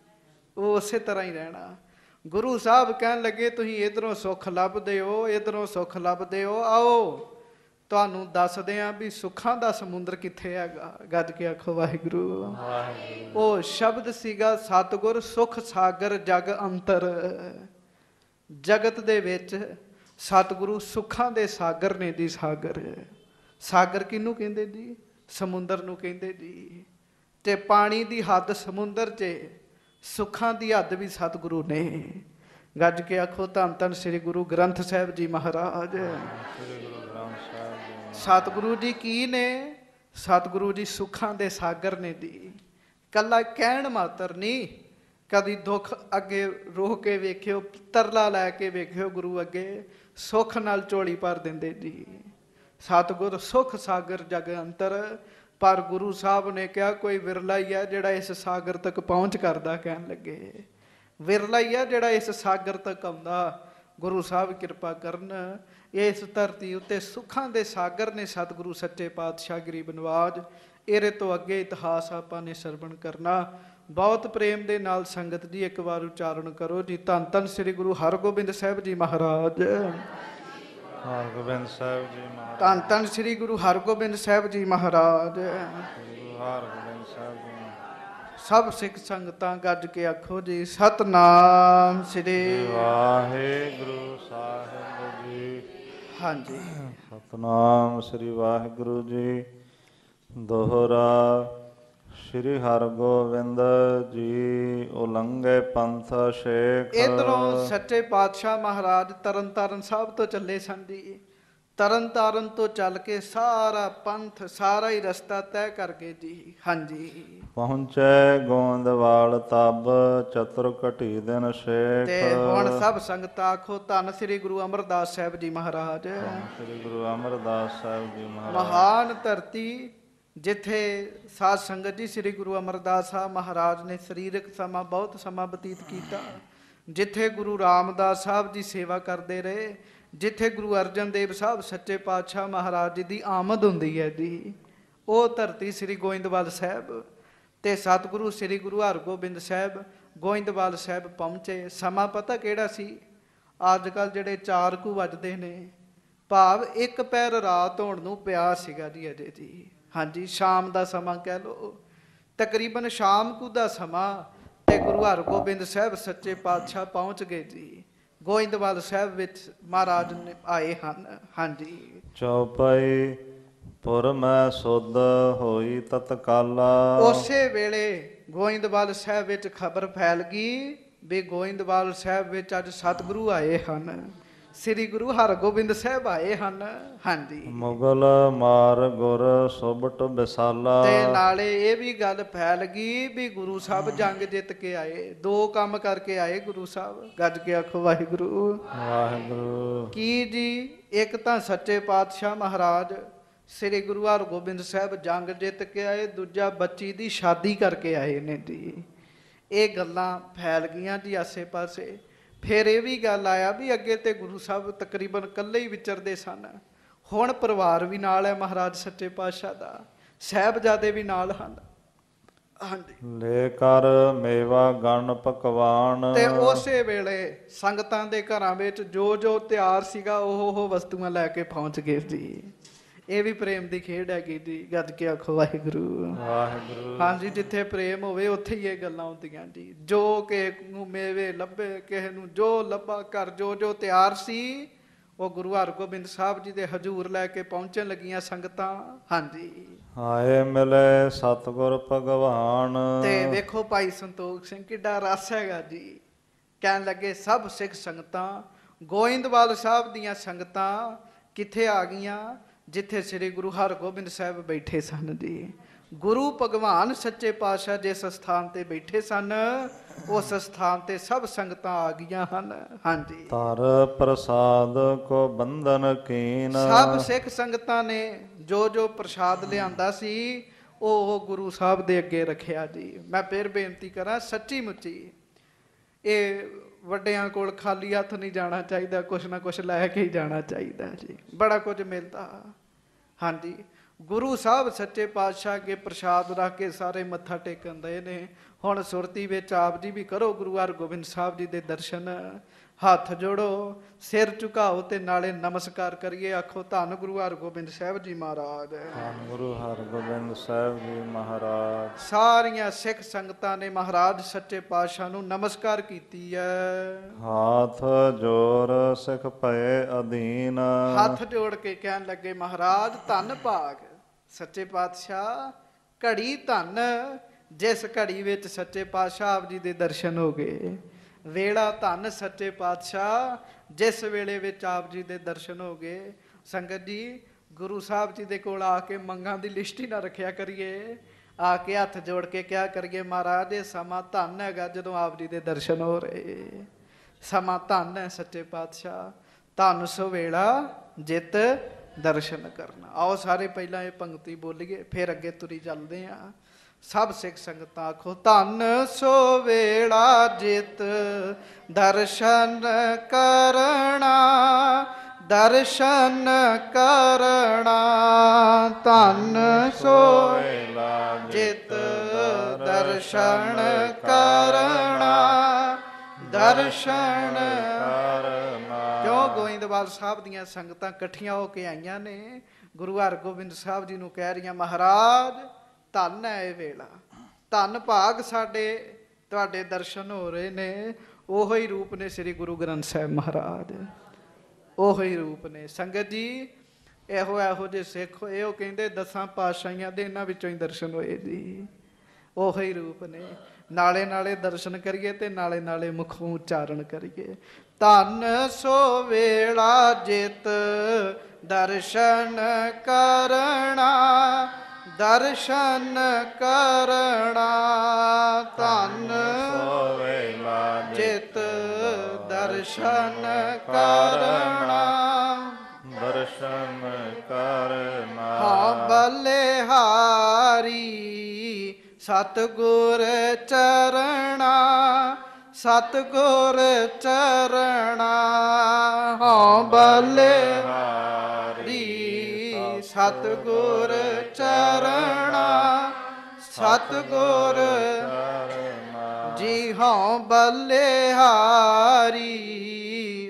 ਉਹ ਉਸੇ ਤਰ੍ਹਾਂ ਹੀ ਰਹਿਣਾ। ਗੁਰੂ ਸਾਹਿਬ ਕਹਿਣ ਲੱਗੇ ਤੁਸੀਂ ਇਧਰੋਂ ਸੁੱਖ ਲੱਭਦੇ ਹੋ, ਇਧਰੋਂ ਸੁੱਖ ਲੱਭਦੇ ਹੋ, ਆਓ ਤੁਹਾਨੂੰ ਦੱਸਦੇ ਆਂ ਵੀ ਸੁੱਖਾਂ ਦਾ ਸਮੁੰਦਰ ਕਿੱਥੇ ਹੈਗਾ। ਗੱਜ ਕੇ ਆਖੋ ਵਾਹਿਗੁਰੂ। ਉਹ ਸ਼ਬਦ ਸੀਗਾ ਸਤਿਗੁਰ ਸੁਖ ਸਾਗਰ ਜਗ ਅੰਤਰ। ਜਗਤ ਦੇ ਵਿੱਚ ਸਤਿਗੁਰੂ ਸੁੱਖਾਂ ਦੇ ਸਾਗਰ ਨੇ ਜੀ। ਸਾਗਰ, ਸਾਗਰ ਕਿਹਨੂੰ ਕਹਿੰਦੇ ਜੀ? ਸਮੁੰਦਰ ਨੂੰ ਕਹਿੰਦੇ ਜੀ। ਤੇ ਪਾਣੀ ਦੀ ਹੱਦ ਸਮੁੰਦਰ 'ਚ, ਸੁੱਖਾਂ ਦੀ ਹੱਦ ਵੀ ਸਤਿਗੁਰੂ ਨੇ। ਗੱਜ ਕੇ ਆਖੋ ਧੰਨ ਧੰਨ ਸ੍ਰੀ ਗੁਰੂ ਗ੍ਰੰਥ ਸਾਹਿਬ ਜੀ ਮਹਾਰਾਜ। ਸਤਿਗੁਰੂ ਜੀ ਕੀ ਨੇ? ਸਤਿਗੁਰੂ ਜੀ ਸੁੱਖਾਂ ਦੇ ਸਾਗਰ ਨੇ ਜੀ। ਕੱਲਾ ਕਹਿਣ ਮਾਤਰ ਨਹੀਂ, ਕਦੀ ਦੁੱਖ ਅੱਗੇ ਰੋਹ ਕੇ ਵੇਖਿਓ, ਤਰਲਾ ਲੈ ਕੇ ਵੇਖਿਓ ਗੁਰੂ ਅੱਗੇ, ਸੁੱਖ ਨਾਲ ਝੋਲੀ ਭਰ ਦਿੰਦੇ ਜੀ। ਸਤਿਗੁਰ ਸੁੱਖ ਸਾਗਰ ਜਗ ਅੰਤਰ। ਪਰ ਗੁਰੂ ਸਾਹਿਬ ਨੇ ਕਿਹਾ ਕੋਈ ਵਿਰਲਾ ਹੀ ਹੈ ਜਿਹੜਾ ਇਸ ਸਾਗਰ ਤੱਕ ਪਹੁੰਚ ਕਰਦਾ। ਕਹਿਣ ਲੱਗੇ ਵਿਰਲਾ ਹੀ ਹੈ ਜਿਹੜਾ ਇਸ ਸਾਗਰ ਤੱਕ ਆਉਂਦਾ। ਗੁਰੂ ਸਾਹਿਬ ਕਿਰਪਾ ਕਰਨ, ਇਸ ਧਰਤੀ ਉੱਤੇ ਸੁੱਖਾਂ ਦੇ ਸਾਗਰ ਨੇ ਸਤਿਗੁਰੂ ਸੱਚੇ ਪਾਤਸ਼ਾਹ ਗਰੀਬ ਨਵਾਜ। ਇਹਦੇ ਤੋਂ ਅੱਗੇ ਇਤਿਹਾਸ ਆਪਾਂ ਨੇ ਸਰਵਣ ਕਰਨਾ। ਬਹੁਤ ਪ੍ਰੇਮ ਦੇ ਨਾਲ ਸੰਗਤ ਜੀ ਇੱਕ ਵਾਰ ਉਚਾਰਨ ਕਰੋ ਜੀ, ਧੰਨ ਧੰਨ ਸ੍ਰੀ ਗੁਰੂ ਹਰਗੋਬਿੰਦ ਸਾਹਿਬ ਜੀ ਮਹਾਰਾਜ। ਹਰਗੋਬਿੰਦ ਸਾਹਿਬ ਜੀ ਮਹਾਰਾਜ। ਧੰਨ ਧੰਨ ਸ੍ਰੀ ਗੁਰੂ ਹਰਗੋਬਿੰਦ ਸਾਹਿਬ ਜੀ ਮਹਾਰਾਜ। ਹਰਗੋਬਿੰਦ ਸਾਹਿਬ ਜੀ। ਸਭ ਸਿੱਖ ਸੰਗਤਾਂ ਗੱਜ ਕੇ ਆਖੋ ਜੀ ਸਤਨਾਮ ਸ੍ਰੀ ਵਾਹਿਗੁਰੂ ਸਾਹਿਬ ਜੀ। ਹਾਂਜੀ, ਸਤਨਾਮ ਸ੍ਰੀ ਵਾਹਿਗੁਰੂ ਜੀ। ਦੋਹਰਾ ਸ੍ਰੀ ਹਰਗੋਬਿੰਦ ਜੀ ਉਲੰਘੇ ਪੰਥ ਸ਼ੇਖ। ਇਧਰੋਂ ਸੱਚੇ ਪਾਤਸ਼ਾਹ ਮਹਾਰਾਜ ਤਰਨ ਤਾਰਨ ਸਾਹਿਬ ਤੋਂ ਚੱਲੇ ਸਨ ਜੀ। ਤਰਨ ਤਾਰਨ ਤੋਂ ਚੱਲ ਕੇ ਸਾਰਾ ਪੰਥ, ਸਾਰਾ ਹੀ ਰਸਤਾ ਤੈਅ ਕਰ ਗਏ ਜੀ। ਹਾਂਜੀ, ਪਹੁੰਚੇ ਗੋਂਦਵਾਲ ਤਬ ਚਤੁਰ ਘਟੀ ਦਿਨ ਸ਼ੇਖ। ਤੇ ਹੁਣ ਸਭ ਸੰਗਤਾਂ ਆਖੋ ਧੰਨ ਸ੍ਰੀ ਗੁਰੂ ਅਮਰਦਾਸ ਸਾਹਿਬ ਜੀ ਮਹਾਰਾਜ। ਸ੍ਰੀ ਗੁਰੂ ਅਮਰਦਾਸ ਸਾਹਿਬ ਜੀ ਮਹਾਰਾਜ। ਮਹਾਨ ਧਰਤੀ ਜਿੱਥੇ ਸਾਧ ਸੰਗਤ ਜੀ ਸ੍ਰੀ ਗੁਰੂ ਅਮਰਦਾਸ ਸਾਹਿਬ ਮਹਾਰਾਜ ਨੇ ਸਰੀਰਕ ਸਮਾਂ ਬਹੁਤ ਸਮਾਂ ਬਤੀਤ ਕੀਤਾ, ਜਿੱਥੇ ਗੁਰੂ ਰਾਮਦਾਸ ਸਾਹਿਬ ਜੀ ਸੇਵਾ ਕਰਦੇ ਰਹੇ, ਜਿੱਥੇ ਗੁਰੂ ਅਰਜਨ ਦੇਵ ਸਾਹਿਬ ਸੱਚੇ ਪਾਤਸ਼ਾਹ ਮਹਾਰਾਜ ਜੀ ਦੀ ਆਮਦ ਹੁੰਦੀ ਹੈ ਜੀ, ਉਹ ਧਰਤੀ ਸ੍ਰੀ ਗੋਇੰਦਵਾਲ ਸਾਹਿਬ। ਤੇ ਸਤਿਗੁਰੂ ਸ੍ਰੀ ਗੁਰੂ ਹਰਗੋਬਿੰਦ ਸਾਹਿਬ ਗੋਇੰਦਵਾਲ ਸਾਹਿਬ ਪਹੁੰਚੇ। ਸਮਾਂ ਪਤਾ ਕਿਹੜਾ ਸੀ? ਅੱਜ ਕੱਲ੍ਹ ਜਿਹੜੇ 4 ਕੁ ਵੱਜਦੇ ਨੇ, ਭਾਵ ਇੱਕ ਪੈਰ ਰਾਤ ਹੋਣ ਨੂੰ ਪਿਆ ਸੀਗਾ ਜੀ ਅਜੇ ਜੀ। ਹਾਂਜੀ, ਸ਼ਾਮ ਦਾ ਸਮਾਂ ਕਹਿ ਲਓ, ਤਕਰੀਬਨ ਸ਼ਾਮ ਕੁ ਦਾ ਸਮਾਂ। ਤੇ ਗੁਰੂ ਹਰਗੋਬਿੰਦ ਸਾਹਿਬ ਸੱਚੇ ਪਾਤਸ਼ਾਹ ਪਹੁੰਚ ਗਏ ਜੀ ਗੋਇੰਦਵਾਲ ਸਾਹਿਬ ਵਿੱਚ। ਮਹਾਰਾਜ ਨੇ ਆਏ ਹਨ। ਹਾਂਜੀ, ਚੌਪਈ ਪੁਰ ਮੈਂ ਸੁਧ ਹੋਈ ਤਤਕਾਲਾ। ਉਸੇ ਵੇਲੇ ਗੋਇੰਦਵਾਲ ਸਾਹਿਬ ਵਿੱਚ ਖਬਰ ਫੈਲ ਗਈ ਵੀ ਗੋਇੰਦਵਾਲ ਸਾਹਿਬ ਵਿੱਚ ਅੱਜ ਸਤਿਗੁਰੂ ਆਏ ਹਨ। ਸ੍ਰੀ ਗੁਰੂ ਹਰਗੋਬਿੰਦ ਸਾਹਿਬ ਆਏ ਹਨ। ਹਾਂਜੀ, ਮੁਗਲ ਮਾਰ ਗੁਰ ਸੁਬਟ ਵਿਸਾਲਾ। ਤੇ ਨਾਲੇ ਇਹ ਵੀ ਗੱਲ ਫੈਲ ਗਈ ਵੀ ਗੁਰੂ ਸਾਹਿਬ ਜੰਗ ਜਿੱਤ ਕੇ ਆਏ, ਦੋ ਕੰਮ ਕਰਕੇ ਆਏ ਗੁਰੂ ਸਾਹਿਬ। ਗੱਜ ਕੇ ਆਖੋ ਵਾਹਿਗੁਰੂ ਵਾਹਿਗੁਰੂ। ਕੀ ਜੀ? ਇੱਕ ਤਾਂ ਸੱਚੇ ਪਾਤਸ਼ਾਹ ਮਹਾਰਾਜ ਸ੍ਰੀ ਗੁਰੂ ਹਰਗੋਬਿੰਦ ਸਾਹਿਬ ਜੰਗ ਜਿੱਤ ਕੇ ਆਏ, ਦੂਜਾ ਬੱਚੀ ਦੀ ਸ਼ਾਦੀ ਕਰਕੇ ਆਏ ਨੇ ਜੀ। ਇਹ ਗੱਲਾਂ ਫੈਲ ਗਈਆਂ ਜੀ ਆਸੇ ਪਾਸੇ। ਫਿਰ ਇਹ ਵੀ ਗੱਲ ਆਇਆ ਵੀ ਅੱਗੇ ਤੇ ਗੁਰੂ ਸਾਹਿਬ ਤਕਰੀਬਨ ਇਕੱਲੇ ਹੀ ਵਿਚਰਦੇ ਸਨ, ਹੁਣ ਪਰਿਵਾਰ ਵੀ ਨਾਲ ਹੈ ਮਹਾਰਾਜ ਸੱਚੇ ਪਾਤਸ਼ਾਹ ਦਾ, ਸਾਹਿਬਜ਼ਾਦੇ ਵੀ ਨਾਲ ਹਨ। ਹਾਂਜੀ, ਲੈ ਕਰ ਮੇਵਾ ਗਣ ਪਕਵਾਨ। ਤੇ ਉਸੇ ਵੇਲੇ ਸੰਗਤਾਂ ਦੇ ਘਰਾਂ ਵਿੱਚ ਜੋ ਜੋ ਤਿਆਰ ਸੀਗਾ ਉਹ ਵਸਤੂਆਂ ਲੈ ਕੇ ਪਹੁੰਚ ਗਏ ਜੀ। ਇਹ ਵੀ ਪ੍ਰੇਮ ਦੀ ਖੇਡ ਹੈਗੀ ਜੀ। ਗੱਜ ਕੇ ਆਖੋ ਵਾਹਿਗੁਰੂ ਵਾਹਿਗੁਰੂ। ਹਾਂਜੀ, ਜਿੱਥੇ ਪ੍ਰੇਮ ਹੋਵੇ ਉੱਥੇ ਹੀ ਇਹ ਗੱਲਾਂ ਹੁੰਦੀਆਂ ਜੀ। ਜੋ ਕਿਸੇ ਨੂੰ ਮੇਵੇ ਲੱਭੇ, ਕਿਸੇ ਨੂੰ ਜੋ ਲੱਭਾ, ਘਰ ਜੋ ਜੋ ਤਿਆਰ ਸੀ ਉਹ ਗੁਰੂ ਹਰਗੋਬਿੰਦ ਸਾਹਿਬ ਜੀ ਦੇ ਹਜ਼ੂਰ ਲੈ ਕੇ ਪਹੁੰਚਣ ਲੱਗੀਆਂ ਸੰਗਤਾਂ। ਹਾਂਜੀ, ਆਏ ਮਿਲੇ ਸਤਿਗੁਰ ਭਗਵਾਨ। ਤੇ ਵੇਖੋ ਭਾਈ ਸੰਤੋਖ ਸਿੰਘ ਕਿੱਡਾ ਰਸ ਹੈਗਾ ਜੀ। ਕਹਿਣ ਲੱਗੇ ਸਭ ਸਿੱਖ ਸੰਗਤਾਂ, ਗੋਇੰਦਵਾਲ ਸਾਹਿਬ ਦੀਆਂ ਸੰਗਤਾਂ ਕਿੱਥੇ ਆ ਗਈਆਂ? ਜਿੱਥੇ ਸ੍ਰੀ ਗੁਰੂ ਹਰਗੋਬਿੰਦ ਸਾਹਿਬ ਬੈਠੇ ਸਨ ਜੀ। ਗੁਰੂ ਭਗਵਾਨ ਸੱਚੇ ਪਾਤਸ਼ਾਹ ਜਿਸ ਸਥਾਨ ਤੇ ਬੈਠੇ ਸਨ ਉਸ ਸਥਾਨ ਤੇ ਸਭ ਸੰਗਤਾਂ ਆ ਗਈਆਂ ਹਨ। ਹਾਂਜੀ, ਧਰ ਪ੍ਰਸਾਦ ਕੋ ਬੰਧਨ ਕੀਨ। ਸਭ ਸਿੱਖ ਸੰਗਤਾਂ ਨੇ ਜੋ ਜੋ ਪ੍ਰਸ਼ਾਦ ਲਿਆਂਦਾ ਸੀ ਉਹ ਗੁਰੂ ਸਾਹਿਬ ਦੇ ਅੱਗੇ ਰੱਖਿਆ ਜੀ। ਮੈਂ ਫਿਰ ਬੇਨਤੀ ਕਰਾਂ, ਸੱਚੀ ਮੁੱਚੀ ਇਹ ਵੱਡਿਆਂ ਕੋਲ ਖਾਲੀ ਹੱਥ ਨਹੀਂ ਜਾਣਾ ਚਾਹੀਦਾ, ਕੁਛ ਨਾ ਕੁਛ ਲੈ ਕੇ ਹੀ ਜਾਣਾ ਚਾਹੀਦਾ ਜੀ। ਬੜਾ ਕੁਝ ਮਿਲਦਾ। ਹਾਂਜੀ, ਗੁਰੂ ਸਾਹਿਬ ਸੱਚੇ ਪਾਤਸ਼ਾਹ ਅੱਗੇ ਪ੍ਰਸ਼ਾਦ ਰੱਖ ਕੇ ਸਾਰੇ ਮੱਥਾ ਟੇਕਣ ਦੇ ਨੇ। ਹੁਣ ਸੁਰਤੀ ਵਿੱਚ ਆਪ ਜੀ ਵੀ ਕਰੋ ਗੁਰੂ ਹਰਗੋਬਿੰਦ ਸਾਹਿਬ ਜੀ ਦੇ ਦਰਸ਼ਨ। ਹੱਥ ਜੋੜੋ, ਸਿਰ ਝੁਕਾਓ ਤੇ ਨਾਲੇ ਨਮਸਕਾਰ ਕਰੀਏ। ਆਖੋ ਧੰਨ ਗੁਰੂ ਹਰਗੋਬਿੰਦ ਸਾਹਿਬ ਜੀ ਮਹਾਰਾਜ। ਧੰਨ ਗੁਰੂ ਹਰਗੋਬਿੰਦ ਸਾਹਿਬ ਜੀ ਮਹਾਰਾਜ। ਸਾਰੀਆਂ ਸਿੱਖ ਸੰਗਤਾਂ ਨੇ ਮਹਾਰਾਜ ਸੱਚੇ ਪਾਤਸ਼ਾਹ ਨੂੰ ਨਮਸਕਾਰ ਕੀਤੀ ਹੈ। ਹਾਥ ਜੋਰ ਸਿੱਖ ਭਏ ਅਧੀਨ। ਹੱਥ ਜੋੜ ਕੇ ਕਹਿਣ ਲੱਗੇ ਮਹਾਰਾਜ ਧੰਨ ਭਾਗ ਸੱਚੇ ਪਾਤਸ਼ਾਹ, ਘੜੀ ਧੰਨ ਜਿਸ ਘੜੀ ਵਿੱਚ ਸੱਚੇ ਪਾਤਸ਼ਾਹ ਆਪ ਜੀ ਦੇ ਦਰਸ਼ਨ ਹੋ ਗਏ। ਵੇਲਾ ਧੰਨ ਸੱਚੇ ਪਾਤਸ਼ਾਹ ਜਿਸ ਵੇਲੇ ਵਿੱਚ ਆਪ ਜੀ ਦੇ ਦਰਸ਼ਨ ਹੋ ਗਏ। ਸੰਗਤ ਜੀ, ਗੁਰੂ ਸਾਹਿਬ ਜੀ ਦੇ ਕੋਲ ਆ ਕੇ ਮੰਗਾਂ ਦੀ ਲਿਸਟ ਹੀ ਨਾ ਰੱਖਿਆ ਕਰੀਏ। ਆ ਕੇ ਹੱਥ ਜੋੜ ਕੇ ਕਿਹਾ ਕਰੀਏ ਮਹਾਰਾਜ ਇਹ ਸਮਾਂ ਧੰਨ ਹੈਗਾ ਜਦੋਂ ਆਪ ਜੀ ਦੇ ਦਰਸ਼ਨ ਹੋ ਰਹੇ। ਸਮਾਂ ਧੰਨ ਹੈ ਸੱਚੇ ਪਾਤਸ਼ਾਹ, ਧੰਨ ਸੋ ਵੇਲਾ ਜਿਤ ਦਰਸ਼ਨ ਕਰਨਾ। ਆਓ ਸਾਰੇ ਪਹਿਲਾਂ ਇਹ ਪੰਕਤੀ ਬੋਲੀਏ ਫਿਰ ਅੱਗੇ ਤੁਰੀ ਚੱਲਦੇ ਹਾਂ। ਸਭ ਸਿੱਖ ਸੰਗਤਾਂ ਆਖੋ ਧੰਨ ਸੋ ਵੇਲਾ ਜਿਤ ਦਰਸ਼ਨ ਕਰਨਾ, ਦਰਸ਼ਨ ਕਰਨਾ। ਧੰਨ ਸੋ ਵੇਲਾ ਜਿਤ ਦਰਸ਼ਨ ਕਰਨਾ, ਦਰਸ਼ਨ ਕਰਨਾ। ਕਿਉਂ ਗੋਇੰਦਵਾਲ ਸਾਹਿਬ ਦੀਆਂ ਸੰਗਤਾਂ ਇਕੱਠੀਆਂ ਹੋ ਕੇ ਆਈਆਂ ਨੇ, ਗੁਰੂ ਹਰਗੋਬਿੰਦ ਸਾਹਿਬ ਜੀ ਨੂੰ ਕਹਿ ਰਹੀਆਂ ਮਹਾਰਾਜ ਧੰਨ ਹੈ ਇਹ ਵੇਲਾ, ਧੰਨ ਭਾਗ ਸਾਡੇ ਤੁਹਾਡੇ ਦਰਸ਼ਨ ਹੋ ਰਹੇ ਨੇ। ਉਹੋ ਹੀ ਰੂਪ ਨੇ ਸ੍ਰੀ ਗੁਰੂ ਗ੍ਰੰਥ ਸਾਹਿਬ ਮਹਾਰਾਜ, ਉਹੋ ਹੀ ਰੂਪ ਨੇ। ਸੰਗਤ ਜੀ, ਇਹੋ ਜਿਹੇ ਸਿੱਖ ਹੋਏ, ਉਹ ਕਹਿੰਦੇ 10 ਪਾਤਸ਼ਾਹੀਆਂ ਦੇ ਇਹਨਾਂ ਵਿੱਚੋਂ ਹੀ ਦਰਸ਼ਨ ਹੋਏ ਜੀ। ਉਹੋ ਹੀ ਰੂਪ ਨੇ। ਨਾਲੇ ਨਾਲੇ ਦਰਸ਼ਨ ਕਰੀਏ ਤੇ ਨਾਲੇ ਨਾਲੇ ਮੁਖੋਂ ਉਚਾਰਨ ਕਰੀਏ। ਧੰਨ ਸੋ ਵੇਲਾ ਜਿਤ ਦਰਸ਼ਨ ਕਰਨਾ, ਦਰਸ਼ਨ ਕਰਨਾ। ਧੰਨ ਸੋ ਵੇਲਾ ਜਿਤ ਦਰਸ਼ਨ ਕਰਨਾ, ਦਰਸ਼ਨ ਕਰਨਾ। ਹਾਂ ਬਲਿਹਾਰੀ ਸਤਿਗੁਰ ਚਰਣਾ, ਸਤਿਗੁਰ ਚਰਣਾ। ਹਾਂ ਬਲਿਹਾਰੀ ਸਤਿਗੁਰ ਚਰਣਾ, ਸਤਿਗੁਰ ਜੀ। ਹਾਂ ਬਲਿਹਾਰੀ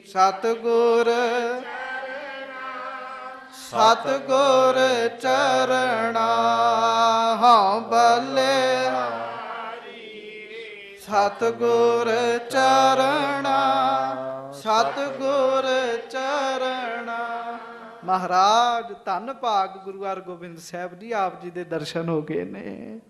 ਸਤਿਗੁਰ, ਸਤਿਗੁਰ ਚਰਣਾ। ਹਾਂ ਬਲਿਹਾਰੀ ਸਤਿਗੁਰ ਚਰਣਾ, ਸਤਿਗੁਰ ਚਰਣਾ। ਮਹਾਰਾਜ ਧੰਨ ਭਾਗ ਗੁਰੂ ਹਰਗੋਬਿੰਦ ਸਾਹਿਬ ਜੀ, ਆਪ ਜੀ ਦੇ ਦਰਸ਼ਨ ਹੋ ਗਏ ਨੇ,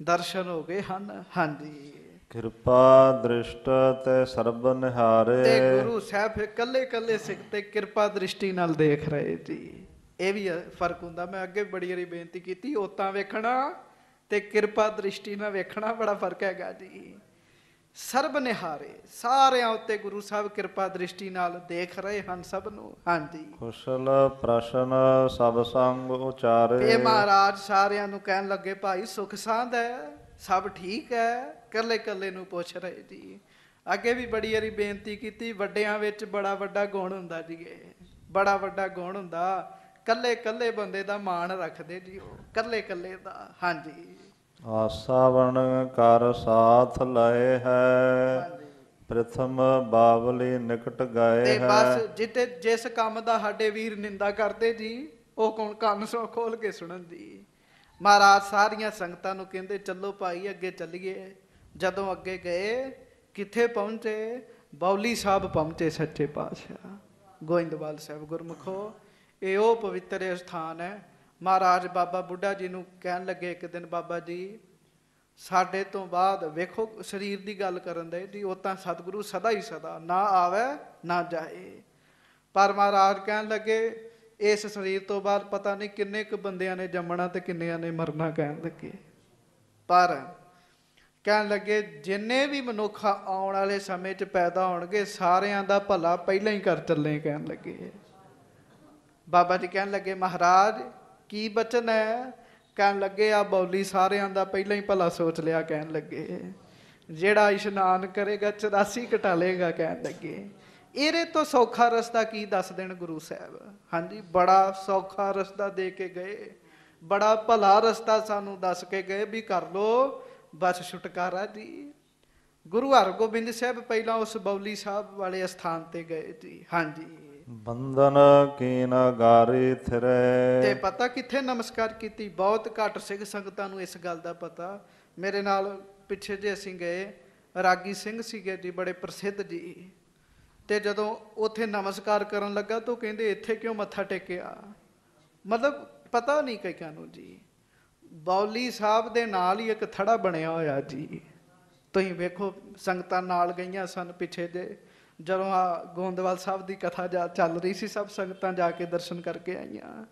ਦਰਸ਼ਨ ਹੋ ਗਏ ਹਨ। ਹਾਂਜੀ, ਕਿਰਪਾ ਦ੍ਰਿਸ਼ਟ ਤੇ ਸਰਬ ਨਿਹਾਰੇ। ਤੇ ਗੁਰੂ ਸਾਹਿਬ ਇਕੱਲੇ ਇਕੱਲੇ ਸਿੱਖ ਤੇ ਕਿਰਪਾ ਦ੍ਰਿਸ਼ਟੀ ਨਾਲ ਦੇਖ ਰਹੇ ਜੀ। ਇਹ ਵੀ ਫਰਕ ਹੁੰਦਾ। ਮੈਂ ਅੱਗੇ ਬੜੀ ਵਾਰੀ ਬੇਨਤੀ ਕੀਤੀ, ਓਤਾਂ ਵੇਖਣਾ ਤੇ ਕਿਰਪਾ ਦ੍ਰਿਸ਼ਟੀ ਨਾਲ ਵੇਖਣਾ ਬੜਾ ਫਰਕ ਹੈਗਾ ਜੀ। ਸਰਬ ਨਿਹਾਰੇ, ਸਾਰਿਆਂ ਉੱਤੇ ਗੁਰੂ ਸਾਹਿਬ ਕਿਰਪਾ ਦ੍ਰਿਸ਼ਟੀ ਨਾਲ ਦੇਖ ਰਹੇ ਹਨ ਸਭ ਨੂੰ। ਹਾਂਜੀ, ਕੁਸ਼ਲ ਪ੍ਰਸ਼ਨ ਸਭ ਸੰਗ ਉਚਾਰੇ। ਤੇ ਮਹਾਰਾਜ ਸਾਰਿਆਂ ਨੂੰ ਕਹਿਣ ਲੱਗੇ, ਭਾਈ ਸੁਖ ਸਾਂਦ ਹੈ, ਸਭ ਠੀਕ ਹੈ। ਇਕੱਲੇ ਇਕੱਲੇ ਨੂੰ ਪੁੱਛ ਰਹੇ ਜੀ। ਅੱਗੇ ਵੀ ਬੜੀ ਵਾਰੀ ਬੇਨਤੀ ਕੀਤੀ, ਵੱਡਿਆਂ ਵਿੱਚ ਬੜਾ ਵੱਡਾ ਗੁਣ ਹੁੰਦਾ ਜੀ। ਬੜਾ ਵੱਡਾ ਗੁਣ ਹੁੰਦਾ। ਇਕੱਲੇ ਇਕੱਲੇ ਬੰਦੇ ਦਾ ਮਾਣ ਰੱਖਦੇ ਜੀ ਉਹ, ਇਕੱਲੇ ਇਕੱਲੇ ਦਾ। ਹਾਂਜੀ, ਆਸਾ ਬਣ ਕਰ ਸਾਥ ਲਏ ਹੈ, ਪ੍ਰਥਮ ਬਾਵਲੀ ਨਿਕਟ ਗਏ ਤੇ ਹੈ। ਬਸ ਜਿਸ ਕੰਮ ਦਾ ਸਾਡੇ ਵੀਰ ਨਿੰਦਾ ਕਰਦੇ ਜੀ, ਉਹ ਕੌਣ ਕੰਨ ਸੋ ਖੋਲ ਕੇ ਸੁਣਨ ਦੀ। ਮਹਾਰਾਜ ਸਾਰੀਆਂ ਸੰਗਤਾਂ ਨੂੰ ਕਹਿੰਦੇ, ਚੱਲੋ ਭਾਈ ਅੱਗੇ ਚੱਲੀਏ। ਜਦੋਂ ਅੱਗੇ ਗਏ, ਕਿੱਥੇ ਪਹੁੰਚੇ? ਬੌਲੀ ਸਾਹਿਬ ਪਹੁੰਚੇ ਸੱਚੇ ਪਾਤਸ਼ਾਹ ਗੋਇੰਦਵਾਲ ਸਾਹਿਬ। ਗੁਰਮੁਖੋ, ਇਹ ਉਹ ਪਵਿੱਤਰ ਸਥਾਨ ਹੈ। ਮਹਾਰਾਜ ਬਾਬਾ ਬੁੱਢਾ ਜੀ ਨੂੰ ਕਹਿਣ ਲੱਗੇ ਇੱਕ ਦਿਨ, ਬਾਬਾ ਜੀ ਸਾਡੇ ਤੋਂ ਬਾਅਦ ਵੇਖੋ, ਸਰੀਰ ਦੀ ਗੱਲ ਕਰਨ ਦੇ ਜੀ, ਉਹ ਤਾਂ ਸਤਿਗੁਰੂ ਸਦਾ ਹੀ ਸਦਾ, ਨਾ ਆਵੇ ਨਾ ਜਾਏ। ਪਰ ਮਹਾਰਾਜ ਕਹਿਣ ਲੱਗੇ, ਇਸ ਸਰੀਰ ਤੋਂ ਬਾਅਦ ਪਤਾ ਨਹੀਂ ਕਿੰਨੇ ਕੁ ਬੰਦਿਆਂ ਨੇ ਜੰਮਣਾ ਤੇ ਕਿੰਨਿਆਂ ਨੇ ਮਰਨਾ। ਕਹਿਣ ਲੱਗੇ, ਪਰ ਕਹਿਣ ਲੱਗੇ ਜਿੰਨੇ ਵੀ ਮਨੁੱਖ ਆਉਣ ਵਾਲੇ ਸਮੇਂ 'ਚ ਪੈਦਾ ਹੋਣਗੇ, ਸਾਰਿਆਂ ਦਾ ਭਲਾ ਪਹਿਲਾਂ ਹੀ ਕਰ ਚੱਲੇ। ਕਹਿਣ ਲੱਗੇ, ਬਾਬਾ ਜੀ ਕਹਿਣ ਲੱਗੇ, ਮਹਾਰਾਜ ਕੀ ਬਚਨ ਹੈ? ਕਹਿਣ ਲੱਗੇ, ਆ ਬੌਲੀ ਸਾਰਿਆਂ ਦਾ ਪਹਿਲਾਂ ਹੀ ਭਲਾ ਸੋਚ ਲਿਆ। ਕਹਿਣ ਲੱਗੇ, ਜਿਹੜਾ ਇਸ਼ਨਾਨ ਕਰੇਗਾ 84 ਘਟਾਲੇਗਾ। ਕਹਿਣ ਲੱਗੇ, ਇਹਦੇ ਤੋਂ ਸੌਖਾ ਰਸਤਾ ਕੀ ਦੱਸ ਦੇਣ ਗੁਰੂ ਸਾਹਿਬ। ਹਾਂਜੀ, ਬੜਾ ਸੌਖਾ ਰਸਤਾ ਦੇ ਕੇ ਗਏ, ਬੜਾ ਭਲਾ ਰਸਤਾ ਸਾਨੂੰ ਦੱਸ ਕੇ ਗਏ ਵੀ ਕਰ ਲੋ, ਬਸ ਛੁਟਕਾਰਾ ਜੀ। ਗੁਰੂ ਹਰਗੋਬਿੰਦ ਸਾਹਿਬ ਪਹਿਲਾਂ ਉਸ ਬੌਲੀ ਸਾਹਿਬ ਵਾਲੇ ਅਸਥਾਨ ਤੇ ਗਏ ਜੀ। ਹਾਂਜੀ, ਬੰਧਨ ਕੀਨ ਗਾਰੀ ਥਿਰੇ। ਤੇ ਪਤਾ ਕਿੱਥੇ ਨਮਸਕਾਰ ਕੀਤੀ? ਬਹੁਤ ਘੱਟ ਸਿੱਖ ਸੰਗਤਾਂ ਨੂੰ ਇਸ ਗੱਲ ਦਾ ਪਤਾ। ਮੇਰੇ ਨਾਲ ਪਿੱਛੇ ਜੇ ਅਸੀਂ ਗਏ, ਰਾਗੀ ਸਿੰਘ ਸੀਗੇ ਜੀ, ਬੜੇ ਪ੍ਰਸਿੱਧ ਜੀ। ਤੇ ਜਦੋਂ ਉੱਥੇ ਨਮਸਕਾਰ ਕਰਨ ਲੱਗਾ ਤਾਂ ਕਹਿੰਦੇ, ਇੱਥੇ ਕਿਉਂ ਮੱਥਾ ਟੇਕਿਆ? ਮਤਲਬ ਪਤਾ ਨਹੀਂ ਕਈਆਂ ਨੂੰ ਜੀ। ਬੌਲੀ ਸਾਹਿਬ ਦੇ ਨਾਲ ਹੀ ਇੱਕ ਥੜਾ ਬਣਿਆ ਹੋਇਆ ਜੀ। ਤੁਸੀਂ ਵੇਖੋ, ਸੰਗਤਾਂ ਨਾਲ ਗਈਆਂ ਸਨ ਪਿੱਛੇ ਜੇ, ਜਦੋਂ ਆ ਗੋਂਦਵਾਲ ਸਾਹਿਬ ਦੀ ਕਥਾ ਚੱਲ ਰਹੀ ਸੀ, ਸਭ ਸੰਗਤਾਂ ਜਾ ਕੇ ਦਰਸ਼ਨ ਕਰਕੇ ਆਈਆਂ।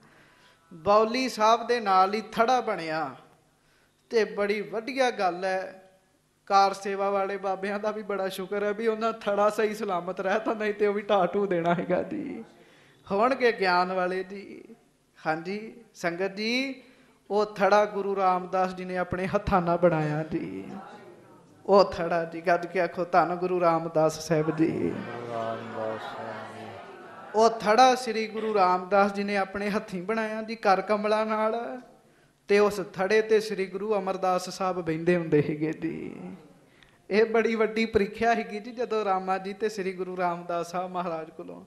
ਬੌਲੀ ਸਾਹਿਬ ਦੇ ਨਾਲ ਹੀ ਥੜਾ ਬਣਿਆ, ਤੇ ਬੜੀ ਵਧੀਆ ਗੱਲ ਹੈ। ਕਾਰ ਸੇਵਾ ਵਾਲੇ ਬਾਬਿਆਂ ਦਾ ਵੀ ਬੜਾ ਸ਼ੁਕਰ ਹੈ ਵੀ ਉਹਨਾਂ ਥੜਾ ਸਹੀ ਸਲਾਮਤ ਰਹਿ, ਤਾਂ ਨਹੀਂ ਤੇ ਉਹ ਵੀ ਢਾਹ ਢੂ ਦੇਣਾ ਹੈਗਾ ਜੀ। ਹੋਣਗੇ ਗਿਆਨ ਵਾਲੇ ਜੀ। ਹਾਂਜੀ ਸੰਗਤ ਜੀ, ਉਹ ਥੜਾ ਗੁਰੂ ਰਾਮਦਾਸ ਜੀ ਨੇ ਆਪਣੇ ਹੱਥਾਂ ਨਾਲ ਬਣਾਇਆ ਜੀ। ਉਹ ਥੜਾ ਜੀ, ਗੱਜ ਕੇ ਆਖੋ ਧੰਨ ਗੁਰੂ ਰਾਮਦਾਸ ਸਾਹਿਬ ਜੀ। ਉਹ ਥੜਾ ਸ੍ਰੀ ਗੁਰੂ ਰਾਮਦਾਸ ਜੀ ਨੇ ਆਪਣੇ ਹੱਥੀਂ ਬਣਾਇਆ ਜੀ, ਕਰ ਕਮਲਾਂ ਨਾਲ। ਤੇ ਉਸ ਥੜੇ ਤੇ ਸ੍ਰੀ ਗੁਰੂ ਅਮਰਦਾਸ ਸਾਹਿਬ ਬਹਿੰਦੇ ਹੁੰਦੇ ਸੀਗੇ ਜੀ। ਇਹ ਬੜੀ ਵੱਡੀ ਪ੍ਰੀਖਿਆ ਸੀਗੀ ਜੀ, ਜਦੋਂ ਰਾਮਾ ਜੀ ਤੇ ਸ੍ਰੀ ਗੁਰੂ ਰਾਮਦਾਸ ਸਾਹਿਬ ਮਹਾਰਾਜ ਕੋਲੋਂ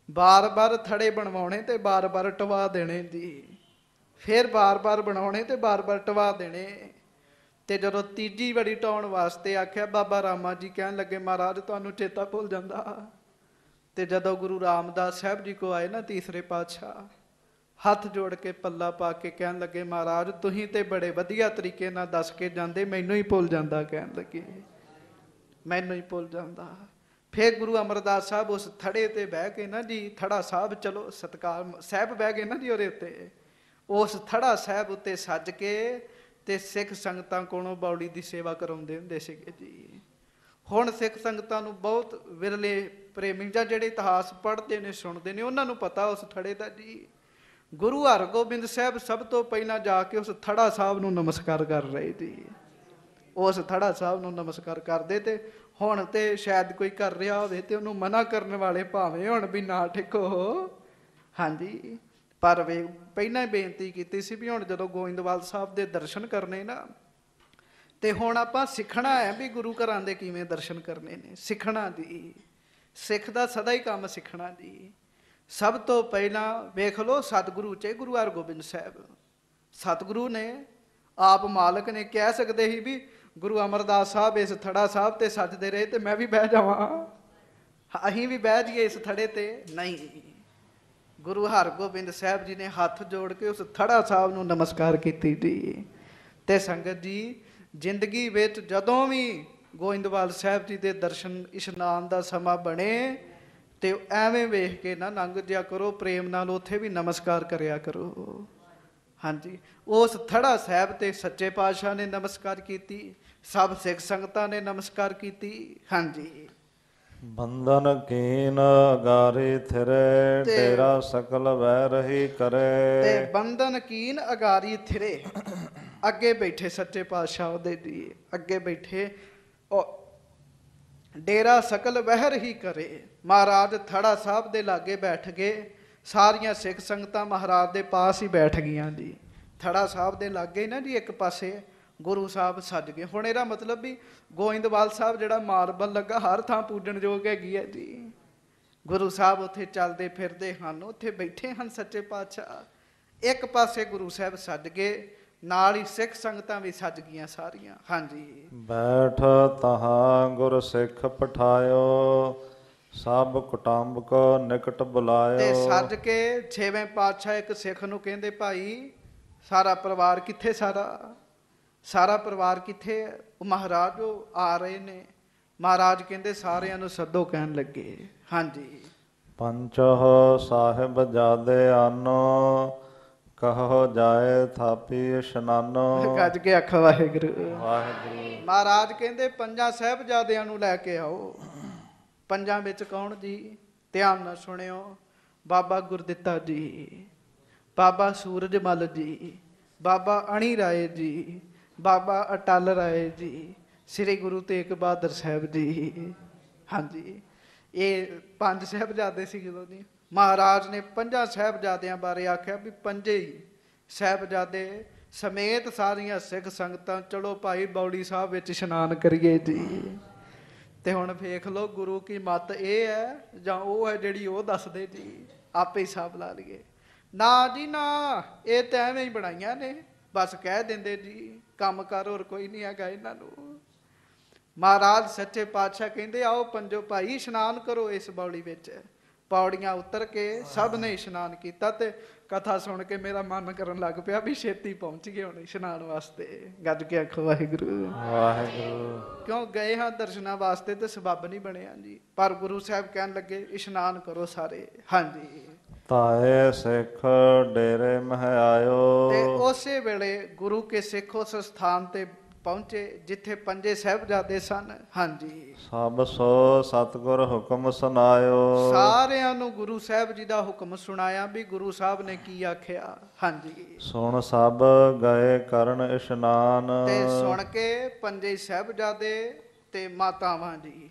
ਬਾਰ-ਬਾਰ ਥੜੇ ਬਣਵਾਉਣੇ ਤੇ ਬਾਰ-ਬਾਰ ਟਵਾ ਦੇਣੇ ਜੀ। ਫਿਰ ਬਾਰ-ਬਾਰ ਬਣਾਉਣੇ ਤੇ ਬਾਰ-ਬਾਰ ਟਵਾ ਦੇਣੇ। ਤੇ ਜਦੋਂ ਤੀਜੀ ਵਾਰੀ ਟਾਉਣ ਵਾਸਤੇ ਆਖਿਆ, ਬਾਬਾ ਰਾਮਾ ਜੀ ਕਹਿਣ ਲੱਗੇ, ਮਹਾਰਾਜ ਤੁਹਾਨੂੰ ਚੇਤਾ ਭੁੱਲ ਜਾਂਦਾ। ਤੇ ਜਦੋਂ ਗੁਰੂ ਰਾਮਦਾਸ ਸਾਹਿਬ ਜੀ ਕੋ ਆਏ ਨਾ ਤੀਸਰੇ ਪਾਤਸ਼ਾਹ, ਹੱਥ ਜੋੜ ਕੇ ਪੱਲਾ ਪਾ ਕੇ ਕਹਿਣ ਲੱਗੇ, ਮਹਾਰਾਜ ਤੁਸੀਂ ਤੇ ਬੜੇ ਵਧੀਆ ਤਰੀਕੇ ਨਾਲ ਦੱਸ ਕੇ ਜਾਂਦੇ, ਮੈਨੂੰ ਹੀ ਭੁੱਲ ਜਾਂਦਾ। ਕਹਿਣ ਲੱਗੇ, ਮੈਨੂੰ ਹੀ ਭੁੱਲ ਜਾਂਦਾ। ਫਿਰ ਗੁਰੂ ਅਮਰਦਾਸ ਸਾਹਿਬ ਉਸ ਥੜੇ ਤੇ ਬਹਿ ਕੇ ਨਾ ਜੀ, ਥੜਾ ਸਾਹਿਬ ਚਲੋ ਸਤਕਾਰ ਸਾਹਿਬ ਬਹਿ ਗਏ ਨਾ ਜੀ ਉਹਦੇ ਉੱਤੇ, ਉਸ ਥੜਾ ਸਾਹਿਬ ਉੱਤੇ ਸੱਜ ਕੇ ਤੇ ਸਿੱਖ ਸੰਗਤਾਂ ਕੋਲੋਂ ਬੌਲੀ ਦੀ ਸੇਵਾ ਕਰਾਉਂਦੇ ਹੁੰਦੇ ਸੀਗੇ ਜੀ। ਹੁਣ ਸਿੱਖ ਸੰਗਤਾਂ ਨੂੰ ਬਹੁਤ ਵਿਰਲੇ ਪ੍ਰੇਮੀ ਜਾਂ ਜਿਹੜੇ ਇਤਿਹਾਸ ਪੜ੍ਹਦੇ ਨੇ, ਸੁਣਦੇ ਨੇ, ਉਹਨਾਂ ਨੂੰ ਪਤਾ ਉਸ ਥੜੇ ਦਾ ਜੀ। ਗੁਰੂ ਹਰਗੋਬਿੰਦ ਸਾਹਿਬ ਸਭ ਤੋਂ ਪਹਿਲਾਂ ਜਾ ਕੇ ਉਸ ਥੜਾ ਸਾਹਿਬ ਨੂੰ ਨਮਸਕਾਰ ਕਰ ਰਹੇ ਜੀ। ਉਸ ਥੜਾ ਸਾਹਿਬ ਨੂੰ ਨਮਸਕਾਰ ਕਰਦੇ। ਤੇ ਹੁਣ ਤੇ ਸ਼ਾਇਦ ਕੋਈ ਕਰ ਰਿਹਾ ਹੋਵੇ ਤੇ ਉਹਨੂੰ ਮਨਾ ਕਰਨ ਵਾਲੇ ਭਾਵੇਂ ਹੁਣ ਵੀ ਨਾ ਠਿੱਕੋ। ਹਾਂਜੀ, ਪਰ ਵੇ ਪਹਿਲਾਂ ਹੀ ਬੇਨਤੀ ਕੀਤੀ ਸੀ ਵੀ ਹੁਣ ਜਦੋਂ ਗੋਇੰਦਵਾਲ ਸਾਹਿਬ ਦੇ ਦਰਸ਼ਨ ਕਰਨੇ ਨਾ, ਤੇ ਹੁਣ ਆਪਾਂ ਸਿੱਖਣਾ ਹੈ ਵੀ ਗੁਰੂ ਘਰਾਂ ਦੇ ਕਿਵੇਂ ਦਰਸ਼ਨ ਕਰਨੇ ਨੇ। ਸਿੱਖਣਾ ਜੀ, ਸਿੱਖ ਦਾ ਸਦਾ ਹੀ ਕੰਮ ਸਿੱਖਣਾ ਜੀ। ਸਭ ਤੋਂ ਪਹਿਲਾਂ ਵੇਖ ਲਓ, ਸਤਿਗੁਰੂ 'ਚ ਗੁਰੂ ਹਰਗੋਬਿੰਦ ਸਾਹਿਬ, ਸਤਿਗੁਰੂ ਨੇ ਆਪ ਮਾਲਕ ਨੇ ਕਹਿ ਸਕਦੇ ਸੀ ਵੀ ਗੁਰੂ ਅਮਰਦਾਸ ਸਾਹਿਬ ਇਸ ਥੜਾ ਸਾਹਿਬ ਤੇ ਸੱਜਦੇ ਰਹੇ ਤੇ ਮੈਂ ਵੀ ਬਹਿ ਜਾਵਾਂ, ਅਸੀਂ ਵੀ ਬਹਿ ਜਾਈਏ ਇਸ ਥੜੇ ਤੇ। ਨਹੀਂ, ਗੁਰੂ ਹਰਗੋਬਿੰਦ ਸਾਹਿਬ ਜੀ ਨੇ ਹੱਥ ਜੋੜ ਕੇ ਉਸ ਥੜਾ ਸਾਹਿਬ ਨੂੰ ਨਮਸਕਾਰ ਕੀਤੀ ਜੀ। ਤੇ ਸੰਗਤ ਜੀ, ਜ਼ਿੰਦਗੀ ਵਿੱਚ ਜਦੋਂ ਵੀ ਗੋਇੰਦਵਾਲ ਸਾਹਿਬ ਜੀ ਦੇ ਦਰਸ਼ਨ ਇਸ਼ਨਾਨ ਦਾ ਸਮਾਂ ਬਣੇ ਤੇ ਐਵੇਂ ਵੇਖ ਕੇ ਨਾ ਲੰਘ ਜਿਆ ਕਰੋ, ਪ੍ਰੇਮ ਨਾਲ ਉੱਥੇ ਵੀ ਨਮਸਕਾਰ ਕਰਿਆ ਕਰੋ। ਹਾਂਜੀ, ਉਸ ਥੜਾ ਸਾਹਿਬ ਤੇ ਸੱਚੇ ਪਾਤਸ਼ਾਹ ਨੇ ਨਮਸਕਾਰ ਕੀਤੀ, ਸਭ ਸਿੱਖ ਸੰਗਤਾਂ ਨੇ ਨਮਸਕਾਰ ਕੀਤੀ। ਹਾਂਜੀ, ਬੰਧਨ ਕੀਨ ਅਗਾਰੀ ਥਿਰੇ, ਡੇਰਾ ਸਕਲ ਵਹਿ ਰਹੀ ਕਰੇ। ਤੇ ਬੰਧਨ ਕੀਨ ਅਗਾਰੀ ਥਿਰੇ, ਅੱਗੇ ਬੈਠੇ ਸੱਚੇ ਪਾਤਸ਼ਾਹ ਉਹਦੇ ਜੀ ਅੱਗੇ ਬੈਠੇ, ਉਹ ਡੇਰਾ ਸਕਲ ਵਹਿ ਰਹੀ ਕਰੇ। ਮਹਾਰਾਜ ਥੜਾ ਸਾਹਿਬ ਦੇ ਲਾਗੇ ਬੈਠ ਗਏ, ਸਾਰੀਆਂ ਸਿੱਖ ਸੰਗਤਾਂ ਮਹਾਰਾਜ ਦੇ ਪਾਸ ਹੀ ਬੈਠ ਗਈਆਂ ਜੀ। ਥੜਾ ਸਾਹਿਬ ਦੇ ਲਾਗੇ ਨਾ ਜੀ ਇੱਕ ਪਾਸੇ ਗੁਰੂ ਸਾਹਿਬ ਸੱਜ ਗਏ। ਹੁਣ ਇਹਦਾ ਮਤਲਬ ਵੀ ਗੋਇੰਦਵਾਲ ਸਾਹਿਬ ਜਿਹੜਾ ਮਾਰਬਲ ਲੱਗਾ ਹਰ ਥਾਂ ਪੂਜਣ ਯੋਗ ਹੈਗੀ ਹੈ ਜੀ। ਗੁਰੂ ਸਾਹਿਬ ਉੱਥੇ ਚੱਲਦੇ ਫਿਰਦੇ ਹਨ, ਉੱਥੇ ਬੈਠੇ ਹਨ ਸੱਚੇ ਪਾਤਸ਼ਾਹ। ਇੱਕ ਪਾਸੇ ਗੁਰੂ ਸਾਹਿਬ ਸੱਜ ਗਏ, ਨਾਲ ਹੀ ਸਿੱਖ ਸੰਗਤਾਂ ਵੀ ਸੱਜ ਗਈਆਂ ਸਾਰੀਆਂ। ਹਾਂਜੀ, ਬੈਠ ਤਹਾਂ ਗੁਰ ਸਿੱਖ ਪਠਾਇਓ, ਸਭ ਕੁਟੰਬ ਕੋ ਨਿਕਟ ਬੁਲਾਇਓ। ਤੇ ਸੱਜ ਕੇ ਛੇਵੇਂ ਪਾਤਸ਼ਾਹ ਇੱਕ ਸਿੱਖ ਨੂੰ ਕਹਿੰਦੇ, ਭਾਈ ਸਾਰਾ ਪਰਿਵਾਰ ਕਿੱਥੇ? ਸਾਰਾ ਪਰਿਵਾਰ ਕਿੱਥੇ? ਉਹ ਮਹਾਰਾਜ ਉਹ ਆ ਰਹੇ ਨੇ। ਮਹਾਰਾਜ ਕਹਿੰਦੇ ਸਾਰਿਆਂ ਨੂੰ ਸੱਦੋ, ਕਹਿਣ ਲੱਗੇ। ਹਾਂਜੀ, ਪੰਚਹੁ ਸਾਹਿਬ ਜਾਦੇ ਆਨੋ, ਕਹੋ ਜਾਏ ਥਾਪੀ ਇਸ਼ਨਾਨੋ। ਗੱਜ ਕੇ ਆਖੋ ਵਾਹਿਗੁਰੂ। ਵਾਹਿਗੁਰੂ। ਮਹਾਰਾਜ ਕਹਿੰਦੇ ਪੰਜਾਂ ਸਾਹਿਬਜ਼ਾਦਿਆਂ ਨੂੰ ਲੈ ਕੇ ਆਓ। ਪੰਜਾਂ ਵਿੱਚ ਕੌਣ ਜੀ? ਧਿਆਨ ਨਾਲ ਸੁਣਿਓ। ਬਾਬਾ ਗੁਰਦਿੱਤਾ ਜੀ, ਬਾਬਾ ਸੂਰਜਮਲ ਜੀ, ਬਾਬਾ ਅਣੀ ਰਾਏ ਜੀ, ਬਾਬਾ ਅਟਲ ਰਾਏ ਜੀ, ਸ੍ਰੀ ਗੁਰੂ ਤੇਗ ਬਹਾਦਰ ਸਾਹਿਬ ਜੀ। ਹਾਂਜੀ, ਇਹ ਪੰਜ ਸਾਹਿਬਜ਼ਾਦੇ ਸੀ। ਜਦੋਂ ਜੀ ਮਹਾਰਾਜ ਨੇ ਪੰਜਾਂ ਸਾਹਿਬਜ਼ਾਦਿਆਂ ਬਾਰੇ ਆਖਿਆ ਵੀ ਪੰਜੇ ਹੀ ਸਾਹਿਬਜ਼ਾਦੇ ਸਮੇਤ ਸਾਰੀਆਂ ਸਿੱਖ ਸੰਗਤਾਂ ਚਲੋ ਭਾਈ ਬੌੜੀ ਸਾਹਿਬ ਵਿੱਚ ਇਸ਼ਨਾਨ ਕਰੀਏ ਜੀ। ਤੇ ਹੁਣ ਵੇਖ ਲਓ ਗੁਰੂ ਕੀ ਮੱਤ ਇਹ ਹੈ ਜਾਂ ਉਹ ਹੈ ਜਿਹੜੀ ਉਹ ਦੱਸਦੇ ਜੀ, ਆਪੇ ਹੀ ਹਿਸਾਬ ਲਾ ਲਈਏ। ਨਾ ਜੀ ਨਾ, ਇਹ ਤਾਂ ਐਵੇਂ ਹੀ ਬਣਾਈਆਂ ਨੇ, ਬਸ ਕਹਿ ਦਿੰਦੇ ਜੀ, ਕੰਮ ਕਰ ਹੋਰ ਕੋਈ ਨਹੀਂ ਹੈਗਾ ਇਹਨਾਂ ਨੂੰ। ਮਹਾਰਾਜ ਸੱਚੇ ਪਾਤਸ਼ਾਹ ਕਹਿੰਦੇ ਆਓ ਪੰਜੋ ਭਾਈ ਇਸ਼ਨਾਨ ਕਰੋ ਇਸ ਬਾਉਲੀ ਵਿੱਚ। ਪੌੜੀਆਂ ਉਤਰ ਕੇ ਸਭ ਨੇ ਇਸ਼ਨਾਨ ਕੀਤਾ ਤੇ ਕਥਾ ਸੁਣ ਕੇ ਮੇਰਾ ਮਨ ਕਰਨ ਲੱਗ ਪਿਆ ਵੀ ਛੇਤੀ ਪਹੁੰਚ ਗਏ ਹੁਣ ਇਸ਼ਨਾਨ ਵਾਸਤੇ। ਗੱਜ ਕੇ ਆਖੋ ਵਾਹਿਗੁਰੂ। ਵਾਹਿਗੁਰੂ। ਕਿਉਂ ਗਏ ਹਾਂ ਦਰਸ਼ਨਾਂ ਵਾਸਤੇ ਤੇ ਸਬੱਬ ਨਹੀਂ ਬਣਿਆ ਜੀ, ਪਰ ਗੁਰੂ ਸਾਹਿਬ ਕਹਿਣ ਲੱਗੇ ਇਸ਼ਨਾਨ ਕਰੋ ਸਾਰੇ। ਹਾਂਜੀ, ਤਾਏ ਸਿੱਖ ਡੇਰੇ ਮਹਿ ਆਇਓ। ਤੇ ਉਸੇ ਵੇਲੇ ਗੁਰੂ ਕੇ ਸਿੱਖ ਉਸ ਸਥਾਨ ਤੇ ਪਹੁੰਚੇ ਜਿੱਥੇ ਪੰਜੇ ਸਾਹਿਬਜ਼ਾਦੇ ਸਨ। ਹਾਂਜੀ, ਸਭ ਸੋ ਸਤਿਗੁਰ ਹੁਕਮ ਸੁਨਾਇਓ। ਸਾਰਿਆਂ ਨੂੰ ਗੁਰੂ ਸਾਹਿਬ ਜੀ ਦਾ ਹੁਕਮ ਸੁਣਾਇਆ ਵੀ ਗੁਰੂ ਸਾਹਿਬ ਨੇ ਕੀ ਆਖਿਆ। ਹਾਂਜੀ, ਸੁਣ ਸਭ ਗਏ ਕਰਨ ਇਸ਼ਨਾਨ। ਤੇ ਸੁਣ ਕੇ ਪੰਜੇ ਸਾਹਿਬਜ਼ਾਦੇ ਤੇ ਮਾਤਾਵਾਂ ਜੀ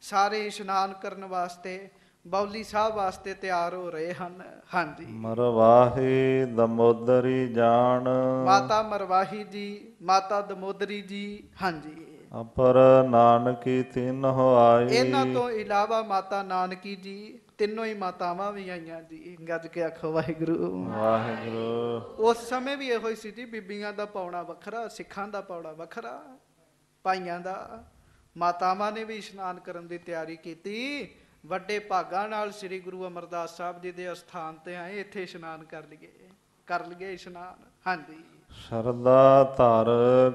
ਸਾਰੇ ਇਸ਼ਨਾਨ ਕਰਨ ਵਾਸਤੇ ਬੌਲੀ ਸਾਹਿਬ ਵਾਸਤੇ ਤਿਆਰ ਹੋ ਰਹੇ ਹਨ। ਹਾਂਜੀ, ਮਰਵਾਹੀ ਦਮੋਦਰੀ ਜਾਣ। ਮਾਤਾ ਮਰਵਾਹੀ ਜੀ, ਮਾਤਾ ਦਮੋਦਰੀ ਜੀ। ਹਾਂਜੀ, ਅਪਰ ਨਾਨਕੀ ਤਿੰਨਹੁ ਆਈ। ਇਹਨਾਂ ਤੋਂ ਇਲਾਵਾ ਮਾਤਾ ਨਾਨਕੀ ਜੀ, ਤਿੰਨੋਂ ਹੀ ਮਾਤਾਵਾਂ ਵੀ ਆਈਆਂ ਜੀ। ਗੱਜ ਕੇ ਆਖੋ ਵਾਹਿਗੁਰੂ। ਵਾਹਿਗੁਰੂ। ਉਸ ਸਮੇਂ ਵੀ ਇਹੋ ਹੀ ਸੀ ਜੀ, ਬੀਬੀਆਂ ਦਾ ਪਾਉਣਾ ਵੱਖਰਾ, ਸਿੱਖਾਂ ਦਾ ਪਾਉਣਾ ਵੱਖਰਾ, ਭਾਈਆਂ ਦਾ। ਮਾਤਾਵਾਂ ਨੇ ਵੀ ਇਸ਼ਨਾਨ ਕਰਨ ਦੀ ਤਿਆਰੀ ਕੀਤੀ। ਵੱਡੇ ਭਾਗਾਂ ਨਾਲ ਸ੍ਰੀ ਗੁਰੂ ਅਮਰਦਾਸ ਸਾਹਿਬ ਜੀ ਦੇ ਅਸਥਾਨ ਤੇ ਆਏ, ਇੱਥੇ ਇਸ਼ਨਾਨ ਕਰ ਲਈਏ ਇਸ਼ਨਾਨ। ਹਾਂਜੀ, ਸ਼ਰਧਾ ਧਰ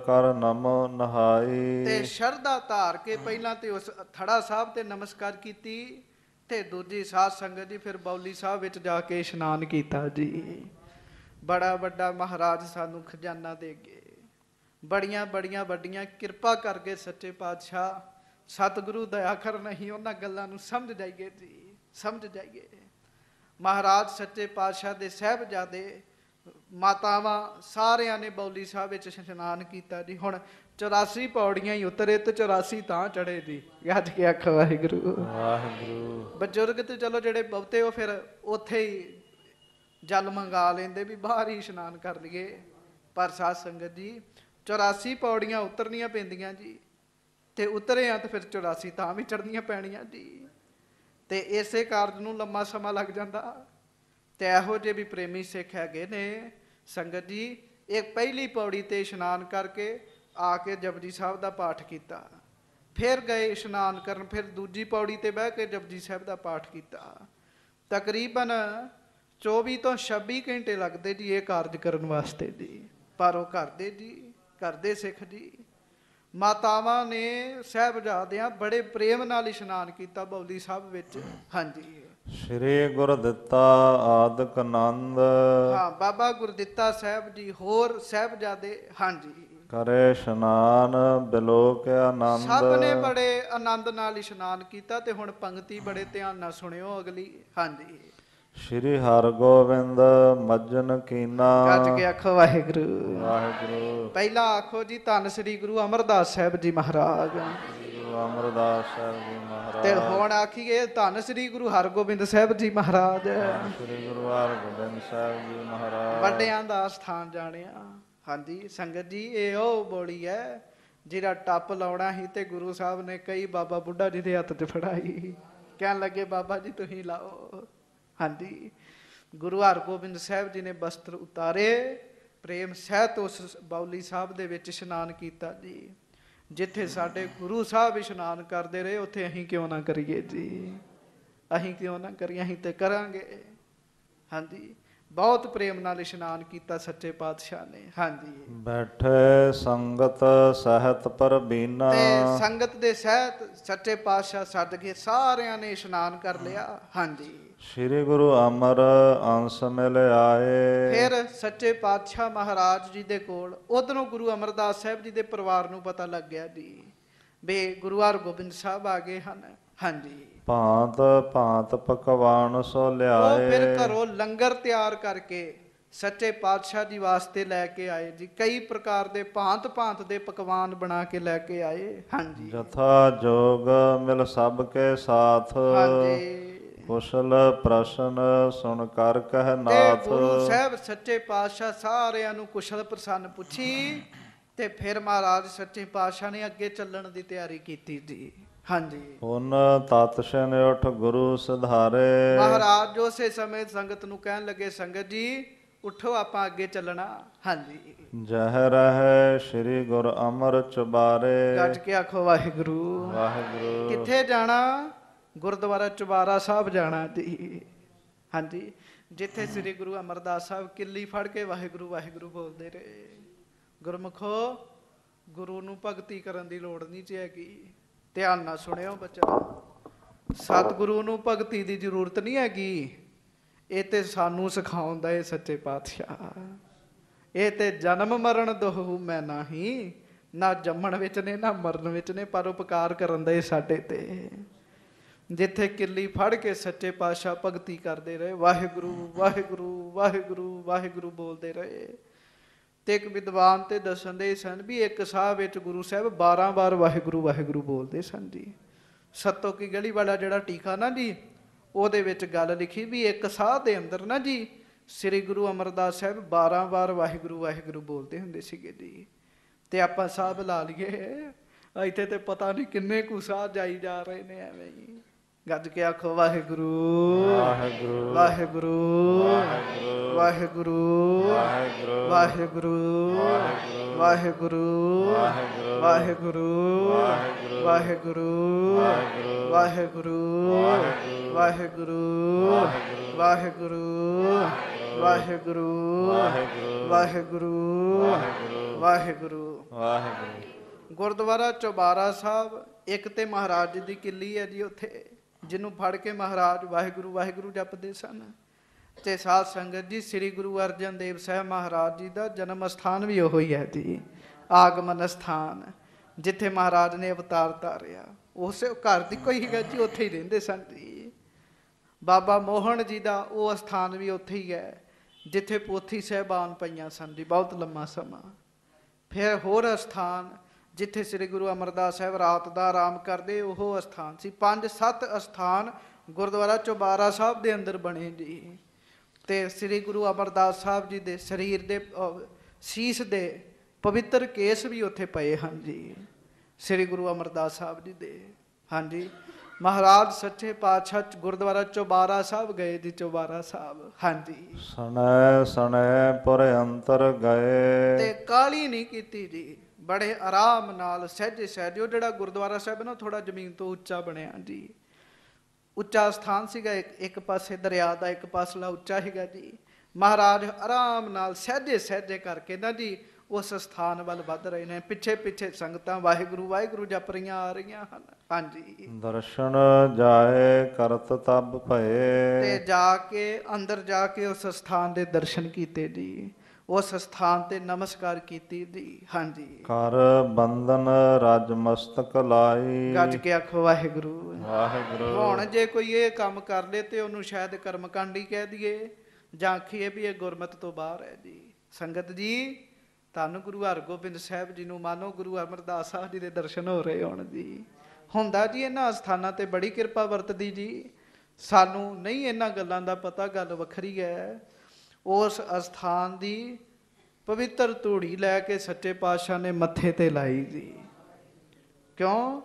ਕਰ ਨਮ ਨਹਾਈ। ਤੇ ਸ਼ਰਧਾ ਧਾਰ ਕੇ ਪਹਿਲਾਂ ਤੇ ਉਸ ਥੜਾ ਸਾਹਿਬ ਤੇ ਨਮਸਕਾਰ ਕੀਤੀ ਤੇ ਦੂਜੀ ਸਾਧ ਸੰਗਤ ਜੀ ਫਿਰ ਬੌਲੀ ਸਾਹਿਬ ਵਿੱਚ ਜਾ ਕੇ ਇਸ਼ਨਾਨ ਕੀਤਾ ਜੀ। ਬੜਾ ਵੱਡਾ ਮਹਾਰਾਜ ਸਾਨੂੰ ਖਜ਼ਾਨਾ ਦੇ ਗਏ, ਬੜੀਆਂ ਵੱਡੀਆਂ ਕਿਰਪਾ ਕਰਕੇ ਸੱਚੇ ਪਾਤਸ਼ਾਹ ਸਤਿਗੁਰੂ ਦਇਆ ਕਰਨ ਅਸੀਂ ਉਹਨਾਂ ਗੱਲਾਂ ਨੂੰ ਸਮਝ ਜਾਈਏ ਜੀ, ਸਮਝ ਜਾਈਏ। ਮਹਾਰਾਜ ਸੱਚੇ ਪਾਤਸ਼ਾਹ ਦੇ ਸਾਹਿਬਜ਼ਾਦੇ ਮਾਤਾਵਾਂ ਸਾਰਿਆਂ ਨੇ ਬੌਲੀ ਸਾਹਿਬ ਵਿੱਚ ਇਸ਼ਨਾਨ ਕੀਤਾ ਜੀ। ਹੁਣ 84 ਪੌੜੀਆਂ ਹੀ ਉਤਰੇ ਤੇ 84 ਤਾਂ ਚੜੇ ਜੀ। ਗੱਜ ਕੇ ਆਖੋ ਵਾਹਿਗੁਰੂ। ਵਾਹਿਗੁਰੂ। ਬਜ਼ੁਰਗ ਤੇ ਚਲੋ ਜਿਹੜੇ ਬਹੁਤੇ ਉਹ ਫਿਰ ਉੱਥੇ ਹੀ ਜਲ ਮੰਗਾ ਲੈਂਦੇ ਵੀ ਬਾਹਰ ਹੀ ਇਸ਼ਨਾਨ ਕਰ ਲਈਏ, ਪਰ ਸਾਧ ਸੰਗਤ ਜੀ 84 ਪੌੜੀਆਂ ਉਤਰਨੀਆਂ ਪੈਂਦੀਆਂ ਜੀ, ਤੇ ਉਤਰੇ ਆ ਤੇ ਫਿਰ 84 ਤਾਂ ਵੀ ਚੜ੍ਹਨੀਆਂ ਪੈਣੀਆਂ ਜੀ। ਤੇ ਇਸੇ ਕਾਰਜ ਨੂੰ ਲੰਮਾ ਸਮਾਂ ਲੱਗ ਜਾਂਦਾ। ਤੇ ਇਹੋ ਜਿਹੇ ਵੀ ਪ੍ਰੇਮੀ ਸਿੱਖ ਹੈਗੇ ਨੇ ਸੰਗਤ ਜੀ। ਇਹ ਪਹਿਲੀ ਪੌੜੀ ਤੇ ਇਸ਼ਨਾਨ ਕਰਕੇ ਆ ਕੇ ਜਪਜੀ ਸਾਹਿਬ ਦਾ ਪਾਠ ਕੀਤਾ, ਫਿਰ ਗਏ ਇਸ਼ਨਾਨ ਕਰਨ, ਫਿਰ ਦੂਜੀ ਪੌੜੀ ਤੇ ਬਹਿ ਕੇ ਜਪਜੀ ਸਾਹਿਬ ਦਾ ਪਾਠ ਕੀਤਾ। ਤਕਰੀਬਨ 24 ਤੋਂ 26 ਘੰਟੇ ਲੱਗਦੇ ਜੀ ਇਹ ਕਾਰਜ ਕਰਨ ਵਾਸਤੇ ਜੀ, ਪਰ ਉਹ ਕਰਦੇ ਜੀ, ਕਰਦੇ ਸਿੱਖ ਜੀ। ਮਾਤਾਵਾਂ ਨੇ ਸਾਹਿਬਜ਼ਾਦਿਆਂ ਬੜੇ ਪ੍ਰੇਮ ਨਾਲ ਇਸ਼ਨਾਨ ਕੀਤਾ ਬੌਲੀ ਸਾਹਿਬ ਵਿੱਚ। ਹਾਂਜੀ ਸ੍ਰੀ ਗੁਰ ਦਿੱਤਾ ਆਦਿਕ ਆਨੰਦ, ਹਾਂ ਬਾਬਾ ਗੁਰਦਿੱਤਾ ਸਾਹਿਬ ਜੀ ਹੋਰ ਸਾਹਿਬਜ਼ਾਦੇ ਹਾਂਜੀ ਕਰੇ ਇਸ਼ਨਾਨ ਬਿਲੋਕ ਆਨੰਦ। ਸਭ ਨੇ ਬੜੇ ਆਨੰਦ ਨਾਲ ਇਸ਼ਨਾਨ ਕੀਤਾ। ਤੇ ਹੁਣ ਪੰਕਤੀ ਬੜੇ ਧਿਆਨ ਨਾਲ ਸੁਣਿਓ ਅਗਲੀ। ਹਾਂਜੀ ਸ੍ਰੀ ਹਰਗੋਬਿੰਦ ਮੱਜਨ ਕੀਨਾ, ਗੱਜ ਕੇ ਆਖੋ ਵਾਹਿਗੁਰੂ। ਵਾਹਿਗੁਰੂ। ਪਹਿਲਾਂ ਆਖੋ ਜੀ ਧੰਨ ਸ੍ਰੀ ਗੁਰੂ ਅਮਰਦਾਸ ਸਾਹਿਬ ਜੀ ਮਹਾਰਾਜ। ਗੁਰੂ ਅਮਰਦਾਸ ਸਾਹਿਬ ਜੀ ਮਹਾਰਾਜ। ਤੇ ਹੁਣ ਆਖੀਏ ਧੰਨ ਸ੍ਰੀ ਗੁਰੂ ਹਰਗੋਬਿੰਦ ਸਾਹਿਬ ਜੀ ਮਹਾਰਾਜ। ਸ੍ਰੀ ਗੁਰੂ ਹਰਗੋਬਿੰਦ ਸਾਹਿਬ ਜੀ ਮਹਾਰਾਜ। ਵੱਡਿਆਂ ਦਾ ਸਥਾਨ ਜਾਣਿਆ। ਹਾਂਜੀ ਸੰਗਤ ਜੀ ਇਹ ਉਹ ਬੋਲੀ ਹੈ ਜਿਹੜਾ ਟੱਪ ਲਾਉਣਾ ਸੀ ਤੇ ਗੁਰੂ ਸਾਹਿਬ ਨੇ ਕਈ ਬਾਬਾ ਬੁੱਢਾ ਜੀ ਦੇ ਹੱਥ 'ਚ ਫੜਾਈ। ਕਹਿਣ ਲੱਗੇ ਬਾਬਾ ਜੀ ਤੁਸੀਂ ਲਾਓ। ਹਾਂਜੀ ਗੁਰੂ ਹਰਗੋਬਿੰਦ ਸਾਹਿਬ ਜੀ ਨੇ ਬਸਤਰ ਉਤਾਰੇ, ਪ੍ਰੇਮ ਸਹਿਤ ਉਸ ਬਾਉਲੀ ਸਾਹਿਬ ਦੇ ਵਿੱਚ ਇਸ਼ਨਾਨ ਕੀਤਾ ਜੀ। ਜਿੱਥੇ ਸਾਡੇ ਗੁਰੂ ਸਾਹਿਬ ਇਸ਼ਨਾਨ ਕਰਦੇ ਰਹੇ ਉੱਥੇ ਅਸੀਂ ਕਿਉਂ ਨਾ ਕਰੀਏ ਜੀ। ਅਸੀਂ ਕਿਉਂ ਨਾ ਕਰੀਏ, ਅਸੀਂ ਤੇ ਕਰਾਂਗੇ। ਹਾਂਜੀ ਬਹੁਤ ਪ੍ਰੇਮ ਨਾਲ ਇਸ਼ਨਾਨ ਕੀਤਾ ਸੱਚੇ ਪਾਤਸ਼ਾਹ ਨੇ। ਹਾਂਜੀ ਬੈਠੇ ਸੰਗਤ ਸਹਿਤ ਪਰਬੀਨਾ, ਤੇ ਸੰਗਤ ਦੇ ਸਹਿਤ ਸੱਚੇ ਪਾਤਸ਼ਾਹ ਸੱਦ ਕੇ ਸਾਰਿਆਂ ਨੇ ਇਸ਼ਨਾਨ ਕਰ ਲਿਆ। ਹਾਂਜੀ ਸ੍ਰੀ ਗੁਰੂ ਅਮਰ ਅੰਸ ਮਿਲ ਆਏ। ਫਿਰ ਸੱਚੇ ਪਾਤਸ਼ਾਹ ਮਹਾਰਾਜ ਜੀ ਦੇ ਕੋਲ ਉਧਰੋਂ ਗੁਰੂ ਅਮਰਦਾਸ ਸਾਹਿਬ ਜੀ ਦੇ ਪਰਿਵਾਰ ਨੂੰ ਪਤਾ ਲੱਗ ਗਿਆ ਜੀ ਵੀ ਗੁਰੂ ਹਰਗੋਬਿੰਦ ਸਾਹਿਬ ਆ ਗਏ ਹਨ। ਹਾਂਜੀ ਭਾਂਤ ਭਾਂਤ ਪਕਵਾਨ ਸੋ ਉਹ ਲਿਆਏ। ਫਿਰ ਘਰੋਂ ਲੰਗਰ ਤਿਆਰ ਕਰਕੇ ਸੱਚੇ ਪਾਤਸ਼ਾਹ ਜੀ ਵਾਸਤੇ ਲੈ ਕੇ ਆਏ ਜੀ। ਕਈ ਪ੍ਰਕਾਰ ਦੇ ਭਾਂਤ ਭਾਂਤ ਦੇ ਪਕਵਾਨ ਬਣਾ ਕੇ ਲੈ ਕੇ ਆਏ। ਹਾਂਜੀ ਜਥਾ ਜੋਗ ਮਿਲ ਸਭ ਕੇ ਸਾਥ, ਹਾਂਜੀ ਕੁਸ਼ਲ ਪ੍ਰਸ਼ਨ ਸੁਣ ਕਰ ਕਹਿ ਤੇ ਨਾਥ। ਗੁਰੂ ਸਾਹਿਬ ਸੱਚੇ ਪਾਤਸ਼ਾਹ ਸਾਰਿਆਂ ਨੂੰ ਕੁਸ਼ਲ ਪ੍ਰਸੰਨ ਪੁੱਛੀ ਤੇ ਫਿਰ ਮਹਾਰਾਜ ਸੱਚੇ ਪਾਤਸ਼ਾਹ ਨੇ ਅੱਗੇ ਚੱਲਣ ਦੀ ਤਿਆਰੀ ਕੀਤੀ ਜੀ। ਹਾਂਜੀ ਹੁਣ ਤਤ ਸਿੰਘ ਉਠ ਗੁਰੂ ਸਿਧਾਰੇ। ਮਹਾਰਾਜ ਉਸੇ ਸਮੇਂ ਸੰਗਤ ਨੂੰ ਕਹਿਣ ਲੱਗੇ ਸੰਗਤ ਜੀ ਉਠੋ ਆਪਾਂ ਅੱਗੇ ਚੱਲਣਾ। ਹਾਂਜੀ ਜਹ ਰਹਿ ਸ੍ਰੀ ਗੁਰ ਅਮਰ ਚੁਬਾਰੇ। ਗੱਜ ਕੇ ਆਖੋ ਵਾਹਿਗੁਰੂ। ਵਾਹਿਗੁਰੂ। ਕਿੱਥੇ ਜਾਣਾ? ਗੁਰਦੁਆਰਾ ਚੁਬਾਰਾ ਸਾਹਿਬ ਜਾਣਾ ਜੀ। ਹਾਂਜੀ ਜਿੱਥੇ ਸ੍ਰੀ ਗੁਰੂ ਅਮਰਦਾਸ ਸਾਹਿਬ ਕਿੱਲੀ ਫੜ ਕੇ ਵਾਹਿਗੁਰੂ ਵਾਹਿਗੁਰੂ ਬੋਲਦੇ ਰਹੇ। ਗੁਰਮੁਖੋ ਗੁਰੂ ਨੂੰ ਭਗਤੀ ਕਰਨ ਦੀ ਲੋੜ ਨਹੀਂ ਜੀ ਹੈਗੀ। ਧਿਆਨ ਨਾਲ ਸੁਣਿਓ ਬੱਚਾ, ਸਤਿਗੁਰੂ ਨੂੰ ਭਗਤੀ ਦੀ ਜ਼ਰੂਰਤ ਨਹੀਂ ਹੈਗੀ। ਇਹ ਤੇ ਸਾਨੂੰ ਸਿਖਾਉਂਦਾ ਏ ਸੱਚੇ ਪਾਤਸ਼ਾਹ। ਇਹ ਤੇ ਜਨਮ ਮਰਨ ਦੋਹੂ ਮੈਂ ਨਹੀਂ, ਨਾ ਜੰਮਣ ਵਿੱਚ ਨੇ ਨਾ ਮਰਨ ਵਿੱਚ ਨੇ, ਪਰ ਉਪਕਾਰ ਕਰਨ ਦਾ ਸਾਡੇ ਤੇ। ਜਿੱਥੇ ਕਿੱਲੀ ਫੜ ਕੇ ਸੱਚੇ ਪਾਤਸ਼ਾਹ ਭਗਤੀ ਕਰਦੇ ਰਹੇ, ਵਾਹਿਗੁਰੂ ਵਾਹਿਗੁਰੂ ਵਾਹਿਗੁਰੂ ਵਾਹਿਗੁਰੂ ਬੋਲਦੇ ਰਹੇ। ਤੇ ਇੱਕ ਵਿਦਵਾਨ ਤੇ ਦੱਸਣ ਦੇ ਸਨ ਵੀ ਇੱਕ ਸਾਹ ਵਿੱਚ ਗੁਰੂ ਸਾਹਿਬ 12 ਵਾਰ ਵਾਹਿਗੁਰੂ ਵਾਹਿਗੁਰੂ ਬੋਲਦੇ ਸਨ ਜੀ। ਸੱਤੋ ਕੀ ਗਲੀ ਵਾਲਾ ਜਿਹੜਾ ਟੀਕਾ ਨਾ ਜੀ, ਉਹਦੇ ਵਿੱਚ ਗੱਲ ਲਿਖੀ ਵੀ ਇੱਕ ਸਾਹ ਦੇ ਅੰਦਰ ਨਾ ਜੀ ਸ੍ਰੀ ਗੁਰੂ ਅਮਰਦਾਸ ਸਾਹਿਬ 12 ਵਾਰ ਵਾਹਿਗੁਰੂ ਵਾਹਿਗੁਰੂ ਬੋਲਦੇ ਹੁੰਦੇ ਸੀਗੇ ਜੀ। ਤੇ ਆਪਾਂ ਸਾਹ ਲਾ ਲਈਏ ਇੱਥੇ ਤੇ ਪਤਾ ਨਹੀਂ ਕਿੰਨੇ ਕੁ ਸਾਹ ਜਾਈ ਜਾ ਰਹੇ ਨੇ ਐਵੇਂ ਹੀ। ਗੱਜ ਕੇ ਆਖੋ ਵਾਹਿਗੁਰੂ ਵਾਹਿਗੁਰੂ ਵਾਹਿਗੁਰੂ ਵਾਹਿਗੁਰੂ ਵਾਹਿਗੁਰੂ ਵਾਹਿਗੁਰੂ ਵਾਹਿਗੁਰੂ ਵਾਹਿਗੁਰੂ ਵਾਹਿਗੁਰੂ ਵਾਹਿਗੁਰੂ ਵਾਹਿਗੁਰੂ ਵਾਹਿਗੁਰੂ ਵਾਹਿਗੁਰੂ ਵਾਹਿਗੁਰੂ ਵਾਹਿਗੁਰੂ। ਗੁਰਦੁਆਰਾ ਚੌਬਾਰਾ ਸਾਹਿਬ ਇੱਕ ਤੇ ਮਹਾਰਾਜ ਜੀ ਦੀ ਕਿੱਲੀ ਹੈ ਜੀ ਉੱਥੇ, ਜਿਹਨੂੰ ਫੜ ਕੇ ਮਹਾਰਾਜ ਵਾਹਿਗੁਰੂ ਵਾਹਿਗੁਰੂ ਜਪਦੇ ਸਨ। ਤੇ ਸਾਧ ਸੰਗਤ ਜੀ ਸ੍ਰੀ ਗੁਰੂ ਅਰਜਨ ਦੇਵ ਸਾਹਿਬ ਮਹਾਰਾਜ ਜੀ ਦਾ ਜਨਮ ਸਥਾਨ ਵੀ ਉਹੀ ਹੈ ਜੀ, ਆਗਮਨ ਸਥਾਨ ਜਿੱਥੇ ਮਹਾਰਾਜ ਨੇ ਅਵਤਾਰ ਧਾਰਿਆ। ਉਸੇ ਘਰ ਦੀ ਕੋਈ ਹੈਗਾ ਜੀ, ਉੱਥੇ ਹੀ ਰਹਿੰਦੇ ਸਨ ਜੀ। ਬਾਬਾ ਮੋਹਨ ਜੀ ਦਾ ਉਹ ਸਥਾਨ ਵੀ ਉੱਥੇ ਹੀ ਹੈ ਜਿੱਥੇ ਪੋਥੀ ਸਾਹਿਬਾਨ ਪਈਆਂ ਸਨ ਜੀ ਬਹੁਤ ਲੰਮਾ ਸਮਾਂ। ਫਿਰ ਹੋਰ ਅਸਥਾਨ ਜਿੱਥੇ ਸ੍ਰੀ ਗੁਰੂ ਅਮਰਦਾਸ ਸਾਹਿਬ ਰਾਤ ਦਾ ਆਰਾਮ ਕਰਦੇ, ਉਹ ਅਸਥਾਨ ਸੀ। 5-7 ਅਸਥਾਨ ਗੁਰਦੁਆਰਾ ਚੌਬਾਰਾ ਸਾਹਿਬ ਦੇ ਅੰਦਰ ਬਣੇ ਜੀ। ਤੇ ਸ੍ਰੀ ਗੁਰੂ ਅਮਰਦਾਸ ਸਾਹਿਬ ਜੀ ਦੇ ਸਰੀਰ ਦੇ ਸੀਸ ਦੇ ਪਵਿੱਤਰ ਕੇਸ ਵੀ ਉੱਥੇ ਪਏ ਹਨ ਜੀ, ਸ੍ਰੀ ਗੁਰੂ ਅਮਰਦਾਸ ਸਾਹਿਬ ਜੀ ਦੇ। ਹਾਂਜੀ ਮਹਾਰਾਜ ਸੱਚੇ ਪਾਤਸ਼ਾਹ ਗੁਰਦੁਆਰਾ ਚੌਬਾਰਾ ਸਾਹਿਬ ਗਏ ਜੀ, ਚੌਬਾਰਾ ਸਾਹਿਬ। ਹਾਂਜੀ ਸਣੇ ਸਣੇ ਪੁਰ ਅੰਤਰ ਗਏ। ਤੇ ਕਾਹਲੀ ਨਹੀਂ ਕੀਤੀ ਜੀ, ਬੜੇ ਆਰਾਮ ਨਾਲ ਸਹਿਜੇ ਸਹਿਜੇ। ਉਹ ਜਿਹੜਾ ਗੁਰਦੁਆਰਾ ਸਾਹਿਬ ਨਾ ਥੋੜਾ ਜ਼ਮੀਨ ਤੋਂ ਉੱਚਾ ਬਣਿਆ ਜੀ, ਉੱਚਾ ਸਥਾਨ ਸੀਗਾ। ਇੱਕ ਪਾਸੇ ਦਰਿਆ ਦਾ ਇੱਕ ਪਾਸਲਾ ਉੱਚਾ ਸੀਗਾ ਜੀ। ਮਹਾਰਾਜ ਆਰਾਮ ਨਾਲ ਸਹਿਜੇ ਸਹਿਜੇ ਕਰਕੇ ਨਾ ਜੀ ਉਸ ਸਥਾਨ ਵੱਲ ਵੱਧ ਰਹੇ ਨੇ। ਪਿੱਛੇ ਪਿੱਛੇ ਸੰਗਤਾਂ ਵਾਹਿਗੁਰੂ ਵਾਹਿਗੁਰੂ ਜਪ ਰਹੀਆਂ ਆ ਰਹੀਆਂ ਹਨ। ਹਾਂਜੀ, ਦਰਸ਼ਨ ਜਾਏ ਕਰਤ ਤਬ ਤੇ ਭਏ। ਜਾ ਕੇ ਅੰਦਰ ਜਾ ਕੇ ਉਸ ਸਥਾਨ ਦੇ ਦਰਸ਼ਨ ਕੀਤੇ ਜੀ, ਉਸ ਸਥਾਨ ਤੇ ਨਮਸਕਾਰ ਕੀਤੀ ਜੀ। ਹਾਂਜੀ, ਕਰ ਬੰਧਨ ਰਜ ਮਸਤਕ ਲਾਈ। ਗੱਜ ਕੇ ਆਖੋ ਵਾਹਿਗੁਰੂ। ਵਾਹਿਗੁਰੂ। ਹੁਣ ਜੇ ਕੋਈ ਇਹ ਕੰਮ ਕਰ ਲੇ ਤੇ ਉਹਨੂੰ ਸ਼ਾਇਦ ਕਰਮਕਾਂਡੀ ਕਹਿ ਦਈਏ, ਜਾਂ ਆਖੀਏ ਵੀ ਇਹ ਗੁਰਮਤਿ ਤੋਂ ਬਾਹਰ ਹੈ ਜੀ। ਸੰਗਤ ਜੀ, ਤੁਹਾਨੂੰ ਗੁਰੂ ਹਰਗੋਬਿੰਦ ਸਾਹਿਬ ਜੀ ਨੂੰ ਮਾਨੋ ਗੁਰੂ ਅਮਰਦਾਸ ਸਾਹਿਬ ਜੀ ਦੇ ਦਰਸ਼ਨ ਹੋ ਰਹੇ ਹੋਣ ਜੀ। ਹੁੰਦਾ ਜੀ ਇਹਨਾਂ ਅਸਥਾਨਾਂ ਤੇ ਬੜੀ ਕਿਰਪਾ ਵਰਤਦੀ ਜੀ। ਸਾਨੂੰ ਨਹੀਂ ਇਹਨਾਂ ਗੱਲਾਂ ਦਾ ਪਤਾ, ਗੱਲ ਵੱਖਰੀ ਹੈ। ਉਸ ਅਸਥਾਨ ਦੀ ਪਵਿੱਤਰ ਧੂੜੀ ਲੈ ਕੇ ਸੱਚੇ ਪਾਤਸ਼ਾਹ ਨੇ ਮੱਥੇ ਤੇ ਲਾਈ ਜੀ। ਕਿਉਂ?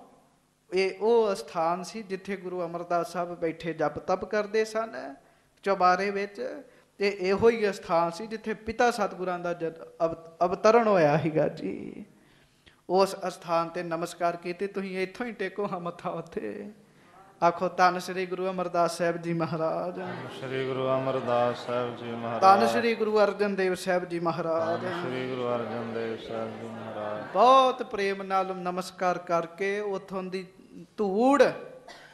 ਇਹ ਉਹ ਅਸਥਾਨ ਸੀ ਜਿੱਥੇ ਗੁਰੂ ਅਮਰਦਾਸ ਸਾਹਿਬ ਬੈਠੇ ਜਪ ਤਪ ਕਰਦੇ ਸਨ ਚੁਬਾਰੇ ਵਿੱਚ, ਤੇ ਇਹੋ ਹੀ ਅਸਥਾਨ ਸੀ ਜਿੱਥੇ ਪਿਤਾ ਸਤਿਗੁਰਾਂ ਦਾ ਅਵਤਰਨ ਹੋਇਆ ਸੀਗਾ ਜੀ। ਉਸ ਅਸਥਾਨ ਤੇ ਨਮਸਕਾਰ ਕੀਤੇ। ਤੁਸੀਂ ਇੱਥੋਂ ਹੀ ਟੇਕੋ ਹਾਂ ਮੱਥਾ ਉੱਥੇ। ਆਖੋ ਧੰਨ ਸ੍ਰੀ ਗੁਰੂ ਅਮਰਦਾਸ ਸਾਹਿਬ ਜੀ ਮਹਾਰਾਜ। ਸ੍ਰੀ ਗੁਰੂ ਅਮਰਦਾਸ ਸਾਹਿਬ ਜੀ ਮਹਾਰਾਜ। ਧੰਨ ਸ੍ਰੀ ਗੁਰੂ ਅਰਜਨ ਦੇਵ ਸਾਹਿਬ ਜੀ ਮਹਾਰਾਜ। ਸ੍ਰੀ ਗੁਰੂ ਅਰਜਨ ਦੇਵ ਸਾਹਿਬ ਜੀ ਮਹਾਰਾਜ। ਬਹੁਤ ਪ੍ਰੇਮ ਨਾਲ ਨਮਸਕਾਰ ਕਰਕੇ ਉਥੋਂ ਦੀ ਧੂੜ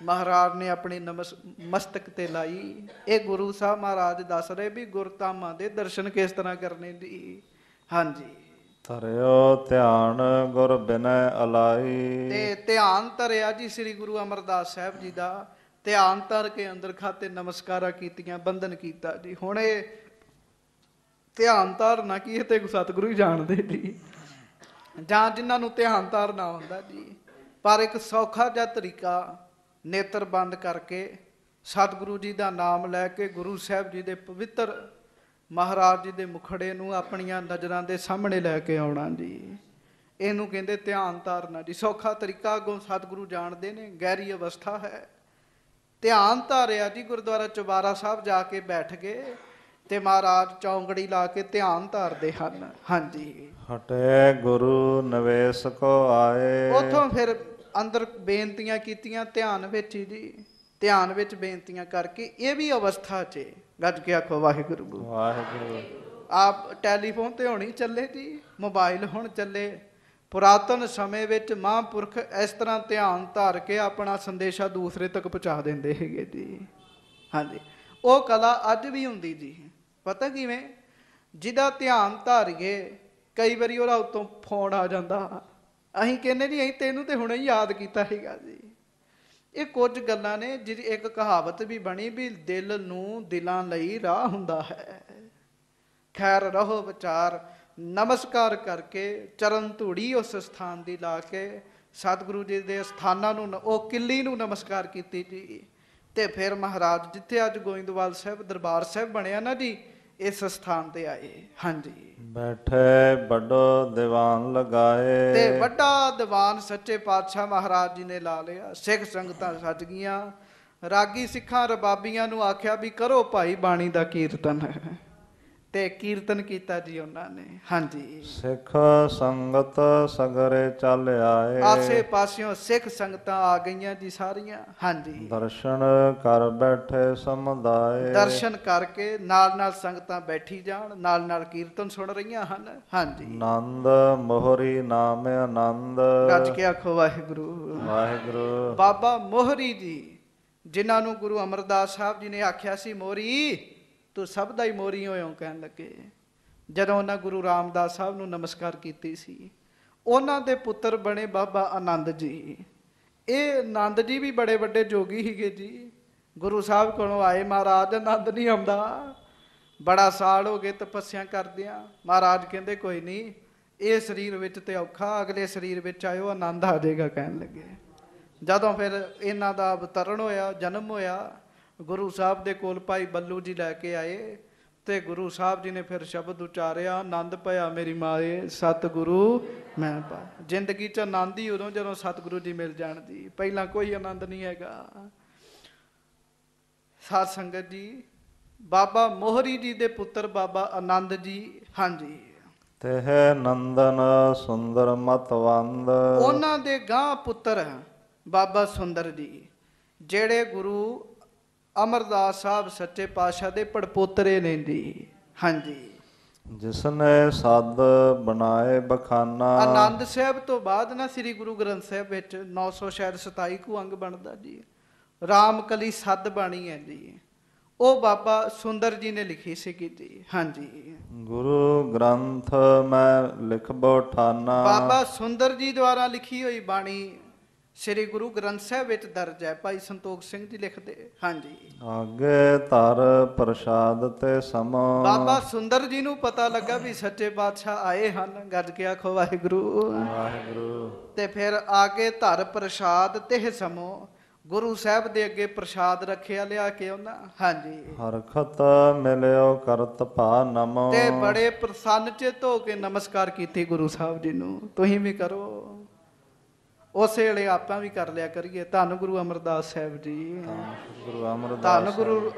ਮਹਾਰਾਜ ਨੇ ਆਪਣੀ ਮਸਤਕ ਤੇ ਲਾਈ। ਇਹ ਗੁਰੂ ਸਾਹਿਬ ਮਹਾਰਾਜ ਦੱਸ ਰਹੇ ਵੀ ਗੁਰਧਾਮਾਂ ਦੇ ਦਰਸ਼ਨ ਕਿਸ ਤਰ੍ਹਾਂ ਕਰਨੇ ਜੀ। ਹਾਂਜੀ, ਧਰਿਓ ਧਿਆਨ ਗੁਰ ਬਿਨੈ ਅਲਾਈ। ਤੇ ਧਿਆਨ ਧਰਿਆ ਜੀ ਸ੍ਰੀ ਗੁਰੂ ਅਮਰਦਾਸ ਸਾਹਿਬ ਜੀ ਦਾ। ਧਿਆਨ ਧਰ ਕੇ ਅੰਦਰ ਖਾਤੇ ਨਮਸਕਾਰਾਂ ਕੀਤੀਆਂ, ਬੰਦਨ ਕੀਤਾ ਜੀ। ਹੁਣ ਇਹ ਧਿਆਨ ਧਾਰਨਾ ਕੀ, ਇਹ ਤੇ ਸਤਿਗੁਰੂ ਹੀ ਜਾਣਦੇ ਜੀ, ਜਾਂ ਜਿਨ੍ਹਾਂ ਨੂੰ ਧਿਆਨ ਧਾਰਨਾ ਆਉਂਦਾ ਜੀ। ਪਰ ਇੱਕ ਸੌਖਾ ਜਿਹਾ ਤਰੀਕਾ, ਨੇਤਰ ਬੰਦ ਕਰਕੇ ਸਤਿਗੁਰੂ ਜੀ ਦਾ ਨਾਮ ਲੈ ਕੇ ਗੁਰੂ ਸਾਹਿਬ ਜੀ ਦੇ ਪਵਿੱਤਰ ਮਹਾਰਾਜ ਜੀ ਦੇ ਮੁਖੜੇ ਨੂੰ ਆਪਣੀਆਂ ਨਜ਼ਰਾਂ ਦੇ ਸਾਹਮਣੇ ਲੈ ਕੇ ਆਉਣਾ ਜੀ। ਇਹਨੂੰ ਕਹਿੰਦੇ ਧਿਆਨ ਧਾਰਨਾ ਜੀ। ਸੌਖਾ ਤਰੀਕਾ, ਅੱਗੋਂ ਸਤਿਗੁਰੂ ਜਾਣਦੇ ਨੇ, ਗਹਿਰੀ ਅਵਸਥਾ ਹੈ। ਧਿਆਨ ਧਾਰਿਆ ਜੀ, ਗੁਰਦੁਆਰਾ ਚੁਬਾਰਾ ਸਾਹਿਬ ਜਾ ਕੇ ਬੈਠ ਗਏ ਤੇ ਮਹਾਰਾਜ ਚੌਂਕੜੀ ਲਾ ਕੇ ਧਿਆਨ ਧਾਰਦੇ ਹਨ। ਹਾਂਜੀ, ਹਟੇ ਗੁਰੂ ਨਿਵੇਸ਼ ਕੋ ਆਏ। ਉਥੋਂ ਫਿਰ ਅੰਦਰ ਬੇਨਤੀਆਂ ਕੀਤੀਆਂ ਧਿਆਨ ਵਿੱਚ ਹੀ ਜੀ। ਧਿਆਨ ਵਿੱਚ ਬੇਨਤੀਆਂ ਕਰਕੇ ਇਹ ਵੀ ਅਵਸਥਾ 'ਚ ਗੱਜ ਕੇ ਆਖੋ ਵਾਹਿਗੁਰੂ। ਵਾਹਿਗੁਰੂ। ਆਪ ਟੈਲੀਫੋਨ ਤੇ ਹੋਣੀ ਚੱਲੇ ਜੀ, ਮੋਬਾਈਲ ਹੁਣ ਚੱਲੇ। ਪੁਰਾਤਨ ਸਮੇਂ ਵਿੱਚ ਮਹਾਂਪੁਰਖ ਇਸ ਤਰ੍ਹਾਂ ਧਿਆਨ ਧਾਰ ਕੇ ਆਪਣਾ ਸੰਦੇਸ਼ਾ ਦੂਸਰੇ ਤੱਕ ਪਹੁੰਚਾ ਦਿੰਦੇ ਹੈਗੇ ਜੀ। ਹਾਂਜੀ, ਉਹ ਕਲਾ ਅੱਜ ਵੀ ਹੁੰਦੀ ਜੀ। ਪਤਾ ਕਿਵੇਂ? ਜਿਹਦਾ ਧਿਆਨ ਧਾਰੀਏ, ਕਈ ਵਾਰੀ ਉਹਦਾ ਉੱਤੋਂ ਫੋਨ ਆ ਜਾਂਦਾ, ਅਸੀਂ ਕਹਿੰਦੇ ਜੀ ਅਸੀਂ ਤੈਨੂੰ ਤੇ ਹੁਣੇ ਹੀ ਯਾਦ ਕੀਤਾ ਸੀਗਾ ਜੀ। ਇਹ ਕੁਝ ਗੱਲਾਂ ਨੇ, ਜਿਹਦੀ ਇੱਕ ਕਹਾਵਤ ਵੀ ਬਣੀ ਵੀ ਦਿਲ ਨੂੰ ਦਿਲਾਂ ਲਈ ਰਾਹ ਹੁੰਦਾ ਹੈ। ਖੈਰ ਰਹੋ ਵਿਚਾਰ। ਨਮਸਕਾਰ ਕਰਕੇ ਚਰਨ ਧੂੜੀ ਉਸ ਸਥਾਨ ਦੀ ਲਾ ਕੇ ਸਤਿਗੁਰੂ ਜੀ ਦੇ ਸਥਾਨਾਂ ਨੂੰ, ਉਹ ਕਿੱਲੀ ਨੂੰ ਨਮਸਕਾਰ ਕੀਤੀ ਜੀ। ਤੇ ਫਿਰ ਮਹਾਰਾਜ ਜਿੱਥੇ ਅੱਜ ਗੋਇੰਦਵਾਲ ਸਾਹਿਬ ਦਰਬਾਰ ਸਾਹਿਬ ਬਣਿਆ ਨਾ ਜੀ, ਇਸ ਸਥਾਨ ਤੇ ਆਏ। ਹਾਂਜੀ, ਬੈਠੇ ਵੱਡੋ ਦੀਵਾਨ ਲਗਾਏ। ਤੇ ਵੱਡਾ ਦੀਵਾਨ ਸੱਚੇ ਪਾਤਸ਼ਾਹ ਮਹਾਰਾਜ ਜੀ ਨੇ ਲਾ ਲਿਆ। ਸਿੱਖ ਸੰਗਤਾਂ ਸੱਜ ਗਈਆਂ। ਰਾਗੀ ਸਿੱਖਾਂ ਰਬਾਬੀਆਂ ਨੂੰ ਆਖਿਆ ਵੀ ਕਰੋ ਭਾਈ ਬਾਣੀ ਦਾ ਕੀਰਤਨ, ਤੇ ਕੀਰਤਨ ਕੀਤਾ ਜੀ ਉਹਨਾਂ ਨੇ। ਹਾਂਜੀ, ਸਿੱਖ ਸੰਗਤ ਸਗਰੇ ਚੱਲ ਆਏ। ਆਸੇ ਪਾਸਿਓਂ ਸਿੱਖ ਸੰਗਤਾਂ ਆ ਗਈਆਂ ਜੀ ਸਾਰੀਆਂ। ਹਾਂਜੀ, ਦਰਸ਼ਨ ਕਰ ਬੈਠੇ ਸਮੁਦਾਏ। ਦਰਸ਼ਨ ਕਰਕੇ ਨਾਲ ਨਾਲ ਸੰਗਤਾਂ ਬੈਠੀ ਜਾਣ, ਨਾਲ ਨਾਲ ਕੀਰਤਨ ਸੁਣ ਰਹੀਆਂ ਹਨ। ਹਾਂਜੀ, ਆਨੰਦ ਮੋਹਰੀ ਨਾਮ ਆਨੰਦ। ਗੱਜ ਕੇ ਆਖੋ ਵਾਹਿਗੁਰੂ। ਵਾਹਿਗੁਰੂ। ਬਾਬਾ ਮੋਹਰੀ ਜੀ, ਜਿਨ੍ਹਾਂ ਨੂੰ ਗੁਰੂ ਅਮਰਦਾਸ ਸਾਹਿਬ ਜੀ ਨੇ ਆਖਿਆ ਸੀ ਮੋਹਰੀ ਤੂੰ ਸਭ ਦਾ ਹੀ ਮੋਹਰੀ ਹੋਇਓ ਕਹਿਣ ਲੱਗੇ, ਜਦੋਂ ਉਹਨਾਂ ਗੁਰੂ ਰਾਮਦਾਸ ਸਾਹਿਬ ਨੂੰ ਨਮਸਕਾਰ ਕੀਤੀ ਸੀ। ਉਹਨਾਂ ਦੇ ਪੁੱਤਰ ਬਣੇ ਬਾਬਾ ਆਨੰਦ ਜੀ। ਇਹ ਆਨੰਦ ਜੀ ਵੀ ਬੜੇ ਵੱਡੇ ਜੋਗੀ ਸੀਗੇ ਜੀ। ਗੁਰੂ ਸਾਹਿਬ ਕੋਲੋਂ ਆਏ, ਮਹਾਰਾਜ ਆਨੰਦ ਨਹੀਂ ਆਉਂਦਾ, ਬੜਾ ਸਾਲ ਹੋ ਗਏ ਤਪੱਸਿਆ ਕਰਦਿਆਂ। ਮਹਾਰਾਜ ਕਹਿੰਦੇ ਕੋਈ ਨਹੀਂ, ਇਹ ਸਰੀਰ ਵਿੱਚ ਤੇ ਔਖਾ, ਅਗਲੇ ਸਰੀਰ ਵਿੱਚ ਆਇਓ ਆਨੰਦ ਆ ਜਾਏਗਾ ਕਹਿਣ ਲੱਗੇ। ਜਦੋਂ ਫਿਰ ਇਹਨਾਂ ਦਾ ਅਵਤਰਨ ਹੋਇਆ, ਜਨਮ ਹੋਇਆ, ਗੁਰੂ ਸਾਹਿਬ ਦੇ ਕੋਲ ਭਾਈ ਬੱਲੂ ਜੀ ਲੈ ਕੇ ਆਏ ਤੇ ਗੁਰੂ ਸਾਹਿਬ ਜੀ ਨੇ ਫਿਰ ਸ਼ਬਦ ਉਚਾਰਿਆ, ਆਨੰਦ ਭਇਆ ਮੇਰੀ ਮਾਏ ਸਤਿਗੁਰੂ ਮੈਂ ਪਾ। ਜ਼ਿੰਦਗੀ 'ਚ ਆਨੰਦ ਹੀ ਉਦੋਂ ਜਦੋਂ ਸਤਿਗੁਰੂ ਜੀ ਮਿਲ ਜਾਣ ਜੀ, ਪਹਿਲਾਂ ਕੋਈ ਆਨੰਦ ਨਹੀਂ ਹੈਗਾ। ਸਾਧ ਸੰਗਤ ਜੀ, ਬਾਬਾ ਮੋਹਰੀ ਜੀ ਦੇ ਪੁੱਤਰ ਬਾਬਾ ਆਨੰਦ ਜੀ। ਹਾਂਜੀ, ਤਹ ਨੰਦਨ ਸੁੰਦਰ ਮਤਵੰਦ। ਉਹਨਾਂ ਦੇ ਗਾਂ ਪੁੱਤਰ ਬਾਬਾ ਸੁੰਦਰ ਜੀ, ਜਿਹੜੇ ਗੁਰੂ ਅਮਰਦਾਸ ਸਾਹਿਬ ਸੱਚੇ ਪਾਤਸ਼ਾਹ ਦੇ ਪੜਪੋਤਰੇ ਨੇ ਜੀ। ਹਾਂਜੀ, ਜਿਸਨੇ ਸਦ ਬਣਾਏ ਬਖਾਨਾ। ਆਨੰਦ ਸਾਹਿਬ ਤੋਂ ਬਾਅਦ ਨਾ ਸ੍ਰੀ ਗੁਰੂ ਗ੍ਰੰਥ ਸਾਹਿਬ ਵਿੱਚ 900 ਸ਼ਾਇਦ 27 ਕੁ ਅੰਗ ਬਣਦਾ ਜੀ। ਰਾਮ ਕਲੀ ਸੱਦ ਬਾਣੀ ਹੈ ਜੀ, ਉਹ ਬਾਬਾ ਸੁੰਦਰ ਜੀ ਨੇ ਲਿਖੀ ਸੀਗੀ ਜੀ। ਹਾਂਜੀ, ਗੁਰੂ ਗ੍ਰੰਥ ਮੈਂ ਲਿਖਬੋ ਠਾਨਾ। ਬਾਬਾ ਸੁੰਦਰ ਜੀ ਦੁਆਰਾ ਲਿਖੀ ਹੋਈ ਬਾਣੀ ਸ੍ਰੀ ਗੁਰੂ ਗ੍ਰੰਥ ਸਾਹਿਬ ਵਿੱਚ ਦਰਜ ਹੈ। ਭਾਈ ਸੰਤੋਖ ਸਿੰਘ ਜੀ ਲਿਖਦੇ। ਹਾਂਜੀ, ਆਗੇ ਧਰ ਪ੍ਰਸਾਦ ਤੇ ਸਮੋ। ਬਾਬਾ ਸੁੰਦਰ ਜੀ ਨੂੰ ਪਤਾ ਲੱਗਾ ਵੀ ਸੱਚੇ ਪਾਤਸ਼ਾਹ ਆਏ ਹਨ, ਗੱਜ ਕੇ ਆਖੋ ਵਾਹਿਗੁਰੂ। ਵਾਹਿਗੁਰੂ। ਤੇ ਫਿਰ ਆਗੇ ਧਰ ਪ੍ਰਸਾਦ ਤੇ ਸਮੋ, ਗੁਰੂ ਸਾਹਿਬ ਦੇ ਅੱਗੇ ਪ੍ਰਸਾਦ ਰੱਖਿਆ ਲਿਆ ਕੇ ਉਹਨਾਂ। ਹਾਂਜੀ, ਹਰਖਤ ਮਿਲਿਓ ਕਰਤ ਭਾ ਨਮੋ। ਤੇ ਬੜੇ ਪ੍ਰਸੰਨ ਚਿਤ ਹੋ ਕੇ ਨਮਸਕਾਰ ਕੀਤੀ ਗੁਰੂ ਸਾਹਿਬ ਜੀ ਨੂੰ। ਤੁਸੀਂ ਵੀ ਕਰੋ, ਉਸੇ ਵੇਲੇ ਆਪਾਂ ਵੀ ਕਰ ਲਿਆ ਕਰੀਏ। ਧੰਨ ਗੁਰੂ ਅਮਰਦਾਸ ਸਾਹਿਬ ਜੀ, ਗੁਰੂ ਅਮਰਦਾਸ, ਧੰਨ ਗੁਰੂ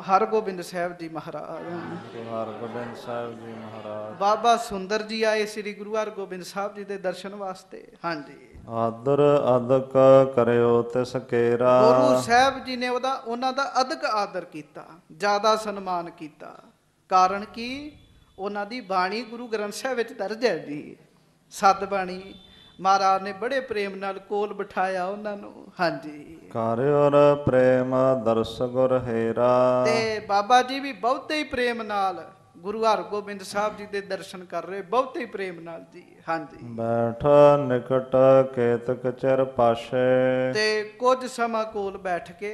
ਹਰਗੋਬਿੰਦ ਸਾਹਿਬ ਜੀ ਮਹਾਰਾਜ। ਗੁਰੂ ਹਰਗੋਬਿੰਦ ਸਾਹਿਬ ਜੀ ਮਹਾਰਾਜ। ਬਾਬਾ ਸੁੰਦਰ ਜੀ ਆਏ ਸ੍ਰੀ ਗੁਰੂ ਹਰਗੋਬਿੰਦ ਸਾਹਿਬ ਜੀ ਦੇ ਦਰਸ਼ਨ ਵਾਸਤੇ। ਹਾਂਜੀ, ਆਦਰ ਅਦਕ ਕਰਿਓ ਤਿਸ ਕੇਰਾ। ਗੁਰੂ ਸਾਹਿਬ ਜੀ ਨੇ ਉਹਨਾਂ ਦਾ ਅਦਕ ਆਦਰ ਕੀਤਾ, ਜ਼ਿਆਦਾ ਸਨਮਾਨ ਕੀਤਾ। ਕਾਰਨ ਕੀ? ਉਹਨਾਂ ਦੀ ਬਾਣੀ ਗੁਰੂ ਗ੍ਰੰਥ ਸਾਹਿਬ ਵਿੱਚ ਦਰਜ ਹੈ ਜੀ। ਸੱਤ ਬਾਣੀ ਮਹਾਰਾਜ ਨੇ ਬੜੇ ਪ੍ਰੇਮ ਨਾਲ ਕੋਲ ਬਿਠਾਇਆ ਉਹਨਾਂ ਨੂੰ। ਹਾਂਜੀ, ਕਾਰਿਓਰ ਪ੍ਰੇਮ ਦਰਸ ਗੁਰ ਹੇਰਾ। ਤੇ ਬਾਬਾ ਜੀ ਵੀ ਬਹੁਤੇ ਹੀ ਪ੍ਰੇਮ ਨਾਲ ਗੁਰੂ ਹਰਗੋਬਿੰਦ ਸਾਹਿਬ ਜੀ ਦੇ ਦਰਸ਼ਨ ਕਰ ਰਹੇ, ਬਹੁਤੇ ਹੀ ਪ੍ਰੇਮ ਨਾਲ ਜੀ। ਹਾਂਜੀ, ਬੈਠ ਨਿਕਟ ਕੇਤਕ ਚਿਰ ਪਾਸ਼ੇ। ਤੇ ਕੁਝ ਸਮਾਂ ਕੋਲ ਬੈਠ ਕੇ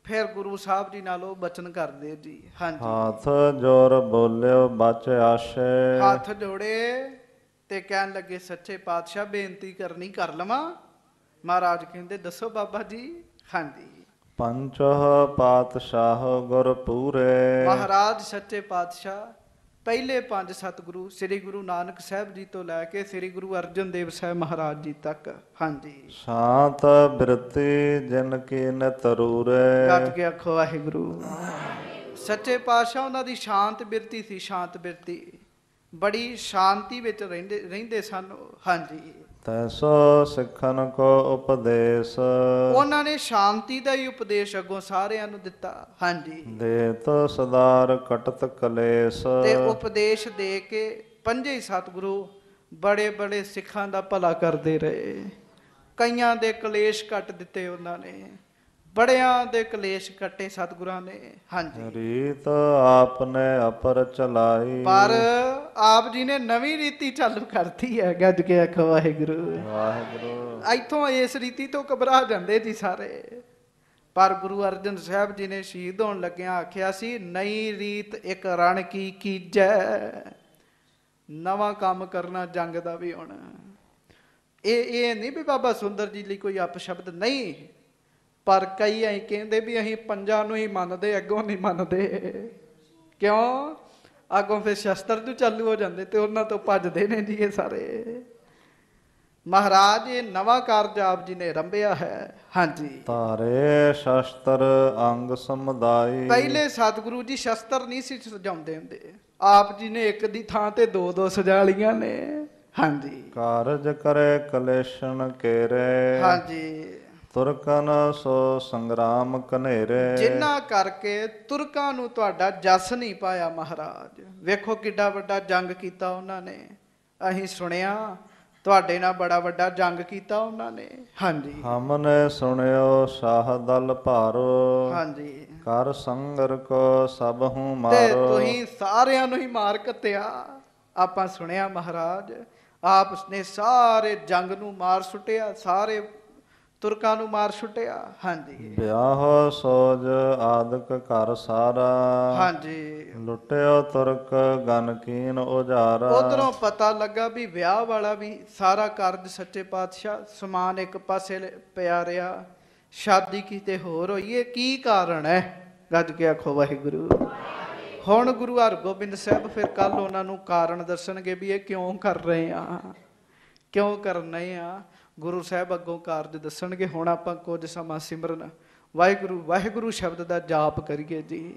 ਫਿਰ ਗੁਰੂ ਸਾਹਿਬ ਜੀ ਨਾਲ ਉਹ ਬਚਨ ਕਰਦੇ ਜੀ। ਹਾਂਜੀ, ਹਾਥ ਜੋਰ ਬੋਲਿਓ ਬਚ ਆਸ਼ੇ। ਹੱਥ ਜੋੜੇ ਤੇ ਕਹਿਣ ਲੱਗੇ ਸੱਚੇ ਪਾਤਸ਼ਾਹ ਬੇਨਤੀ ਕਰਨੀ ਕਰ ਲਵਾਂ। ਮਹਾਰਾਜ ਕਹਿੰਦੇ ਦੱਸੋ ਬਾਬਾ ਜੀ। ਹਾਂਜੀ, ਪੰਚਹ ਪਾਤਸ਼ਾਹ ਗੁਰ ਪੂਰੇ। ਮਹਾਰਾਜ ਸੱਚੇ ਪਾਤਸ਼ਾਹ ਪਹਿਲੇ ਪੰਜ ਸਤਿਗੁਰੂ ਸ੍ਰੀ ਗੁਰੂ ਨਾਨਕ ਸਾਹਿਬ ਜੀ ਤੋਂ ਲੈ ਕੇ ਸ੍ਰੀ ਗੁਰੂ ਅਰਜਨ ਦੇਵ ਸਾਹਿਬ ਮਹਾਰਾਜ ਜੀ ਤੱਕ। ਹਾਂਜੀ, ਸ਼ਾਂਤ ਬਿਰਤੀ ਜਿਨ ਕੀ ਨਿਤਰੂਰੇ। ਗੱਜ ਕੇ ਆਖੋ ਵਾਹਿਗੁਰੂ। ਸੱਚੇ ਪਾਤਸ਼ਾਹ ਉਹਨਾਂ ਦੀ ਸ਼ਾਂਤ ਬਿਰਤੀ ਸੀ, ਸ਼ਾਂਤ ਬਿਰਤੀ, ਬੜੀ ਸ਼ਾਂਤੀ ਵਿੱਚ ਰਹਿੰਦੇ ਸਨ। ਹਾਂਜੀ, ਤੈਸੋ ਸਿੱਖਨ ਕੋ ਉਪਦੇਸ਼। ਉਹਨਾਂ ਨੇ ਸ਼ਾਂਤੀ ਦਾ ਹੀ ਉਪਦੇਸ਼ ਅੱਗੋਂ ਸਾਰਿਆਂ ਨੂੰ ਦਿੱਤਾ। ਹਾਂਜੀ, ਦੇਤ ਸਦਾਰ ਕਟਤ ਕਲੇਸ਼। ਤੇ ਉਪਦੇਸ਼ ਦੇ ਕੇ ਪੰਜੇ ਸਤਿਗੁਰੂ ਬੜੇ ਬੜੇ ਸਿੱਖਾਂ ਦਾ ਭਲਾ ਕਰਦੇ ਰਹੇ। ਕਈਆਂ ਦੇ ਕਲੇਸ਼ ਕੱਟ ਦਿੱਤੇ ਉਹਨਾਂ ਨੇ, ਬੜਿਆਂ ਦੇ ਕਲੇਸ਼ ਕੱਟੇ ਸਤਿਗੁਰਾਂ ਨੇ। ਹਾਂਜੀ, ਰੀਤ ਆਪਨੇ ਅਪਰ ਚਲਾਈ। ਪਰ ਆਪ ਜੀ ਨੇ ਨਵੀਂ ਰੀਤੀ ਚਾਲੂ ਕਰਤੀ ਹੈ। ਗੱਜ ਕੇ ਆਖੋ ਵਾਹਿਗੁਰੂ। ਵਾਹਿਗੁਰੂ। ਇੱਥੋਂ ਇਸ ਰੀਤੀ ਤੋਂ ਘਬਰਾ ਜਾਂਦੇ ਜੀ ਸਾਰੇ। ਪਰ ਗੁਰੂ ਅਰਜਨ ਸਾਹਿਬ ਜੀ ਨੇ ਸ਼ਹੀਦ ਹੋਣ ਲੱਗਿਆਂ ਆਖਿਆ ਸੀ, ਨਈ ਰੀਤ ਇੱਕ ਰਣ ਕੀ ਕੀਜੈ। ਨਵਾਂ ਕੰਮ ਕਰਨਾ ਜੰਗ ਦਾ ਵੀ ਹੁਣ। ਇਹ ਨਹੀਂ ਵੀ ਬਾਬਾ ਸੁੰਦਰ ਜੀ ਲਈ ਕੋਈ ਅਪਸ਼ਬਦ ਨਹੀਂ, ਪਰ ਕਈ ਐਂ ਕਹਿੰਦੇ ਵੀ ਅਸੀਂ ਪੰਜਾਂ ਨੂੰ ਹੀ ਮੰਨਦੇ, ਅੱਗੋਂ ਨਹੀਂ ਮੰਨਦੇ। ਕਿਉਂ? ਅੱਗੋਂ ਫਿਰ ਸ਼ਸਤਰ ਜੋ ਚਾਲੂ ਹੋ ਜਾਂਦੇ ਤੇ ਉਹਨਾਂ ਤੋਂ ਭੱਜਦੇ ਨੇ ਜੀ ਇਹ ਸਾਰੇ। ਮਹਾਰਾਜ ਇਹ ਨਵਾਂ ਕਾਰਜ ਆਪ ਜੀ ਨੇ ਰੰਭਿਆ ਹੈ। ਹਾਂਜੀ, ਧਾਰੇ ਸ਼ਸਤਰ ਅੰਗ ਸਮੁਦਾਈ। ਪਹਿਲੇ ਸਤਿਗੁਰੂ ਜੀ ਸ਼ਸਤਰ ਨਹੀਂ ਸੀ ਸਜਾਉਂਦੇ ਹੁੰਦੇ, ਆਪ ਜੀ ਨੇ ਇੱਕ ਦੀ ਥਾਂ ਤੇ ਦੋ ਦੋ ਸਜਾ ਲੀਆਂ ਨੇ। ਹਾਂਜੀ, ਕਾਰਜ ਕਰੇ ਕਲੇਸ਼ਣ ਕੇਰੇ। ਹਾਂਜੀ, ਤੁਰਕਨ ਸੋ ਸੰਗਰਾਮ ਕਨੇਰੇ। ਜਿਨ੍ਹਾਂ ਕਰਕੇ ਤੁਰਕਾਂ ਨੂੰ ਤੁਹਾਡਾ ਜਸ ਨਹੀਂ ਪਾਇਆ ਮਹਾਰਾਜ। ਵੇਖੋ ਕਿੱਡਾ ਵੱਡਾ ਜੰਗ ਕੀਤਾ ਉਹਨਾਂ ਨੇ। ਅਸੀਂ ਸੁਣਿਆ ਤੁਹਾਡੇ ਨਾਲ ਬੜਾ ਵੱਡਾ ਜੰਗ ਕੀਤਾ ਉਹਨਾਂ ਨੇ। ਹਾਂਜੀ, ਹਮਨੇ ਸੁਣਿਓ ਸ਼ਾਹ ਦਲ ਭਾਰੋ। ਹਾਂਜੀ, ਕਰ ਸੰਗਰ ਕੋ ਸਭ ਹੂੰ ਤੇ ਮਾਰੋ। ਤੁਸੀਂ ਸਾਰਿਆਂ ਨੂੰ ਹੀ ਮਾਰ ਕੱਤਿਆ। ਆਪਾਂ ਸੁਣਿਆ ਮਹਾਰਾਜ ਆਪ ਨੇ ਸਾਰੇ ਜੰਗ ਨੂੰ ਮਾਰ ਸੁੱਟਿਆ, ਸਾਰੇ ਤੁਰਕਾਂ ਨੂੰ ਮਾਰ ਸੁੱਟਿਆ। ਹਾਂਜੀ, ਵਿਆਹ ਸੋਜ ਆਦਿਕ ਘਰ ਸਾਰਾ। ਹਾਂਜੀ, ਲੁੱਟਿਓ ਤੁਰਕ ਗਨਕੀਨ ਉਜਾਰਾ। ਉਧਰੋਂ ਪਤਾ ਲੱਗਾ ਵੀ ਵਿਆਹ ਵਾਲਾ ਵੀ ਸਾਰਾ ਕਾਰਜ ਸੱਚੇ ਪਾਤਸ਼ਾਹ ਸਮਾਨ ਇੱਕ ਪਾਸੇ ਪਿਆ ਰਿਹਾ, ਸ਼ਾਦੀ ਕਿਤੇ ਹੋਰ ਹੋਈ। ਇਹ ਕੀ ਕਾਰਨ ਹੈ? ਗੱਜ ਕੇ ਆਖੋ ਵਾਹਿਗੁਰੂ। ਹੁਣ ਗੁਰੂ ਹਰਗੋਬਿੰਦ ਸਾਹਿਬ ਫਿਰ ਕੱਲ ਉਹਨਾਂ ਨੂੰ ਕਾਰਨ ਦੱਸਣਗੇ ਵੀ ਇਹ ਕਿਉਂ ਕਰ ਰਹੇ ਆ, ਕਿਉਂ ਕਰਨੇ ਆ। ਗੁਰੂ ਸਾਹਿਬ ਅੱਗੋਂ ਕਾਰਜ ਦੱਸਣਗੇ। ਹੁਣ ਆਪਾਂ ਕੁਝ ਸਮਾਂ ਸਿਮਰਨ ਵਾਹਿਗੁਰੂ ਵਾਹਿਗੁਰੂ ਸ਼ਬਦ ਦਾ ਜਾਪ ਕਰੀਏ ਜੀ।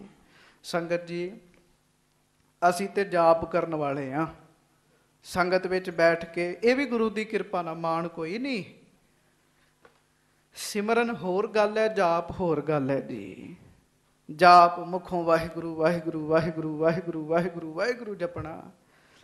ਸੰਗਤ ਜੀ, ਅਸੀਂ ਤੇ ਜਾਪ ਕਰਨ ਵਾਲੇ ਆ। ਸੰਗਤ ਵਿੱਚ ਬੈਠ ਕੇ ਇਹ ਵੀ ਗੁਰੂ ਦੀ ਕਿਰਪਾ ਨਾਲ, ਮਾਣ ਕੋਈ ਨਹੀਂ। ਸਿਮਰਨ ਹੋਰ ਗੱਲ ਹੈ, ਜਾਪ ਹੋਰ ਗੱਲ ਹੈ ਜੀ। ਜਾਪ ਮੁਖੋਂ ਵਾਹਿਗੁਰੂ ਵਾਹਿਗੁਰੂ ਵਾਹਿਗੁਰੂ ਵਾਹਿਗੁਰੂ ਵਾਹਿਗੁਰੂ ਵਾਹਿਗੁਰੂ ਜਪਣਾ,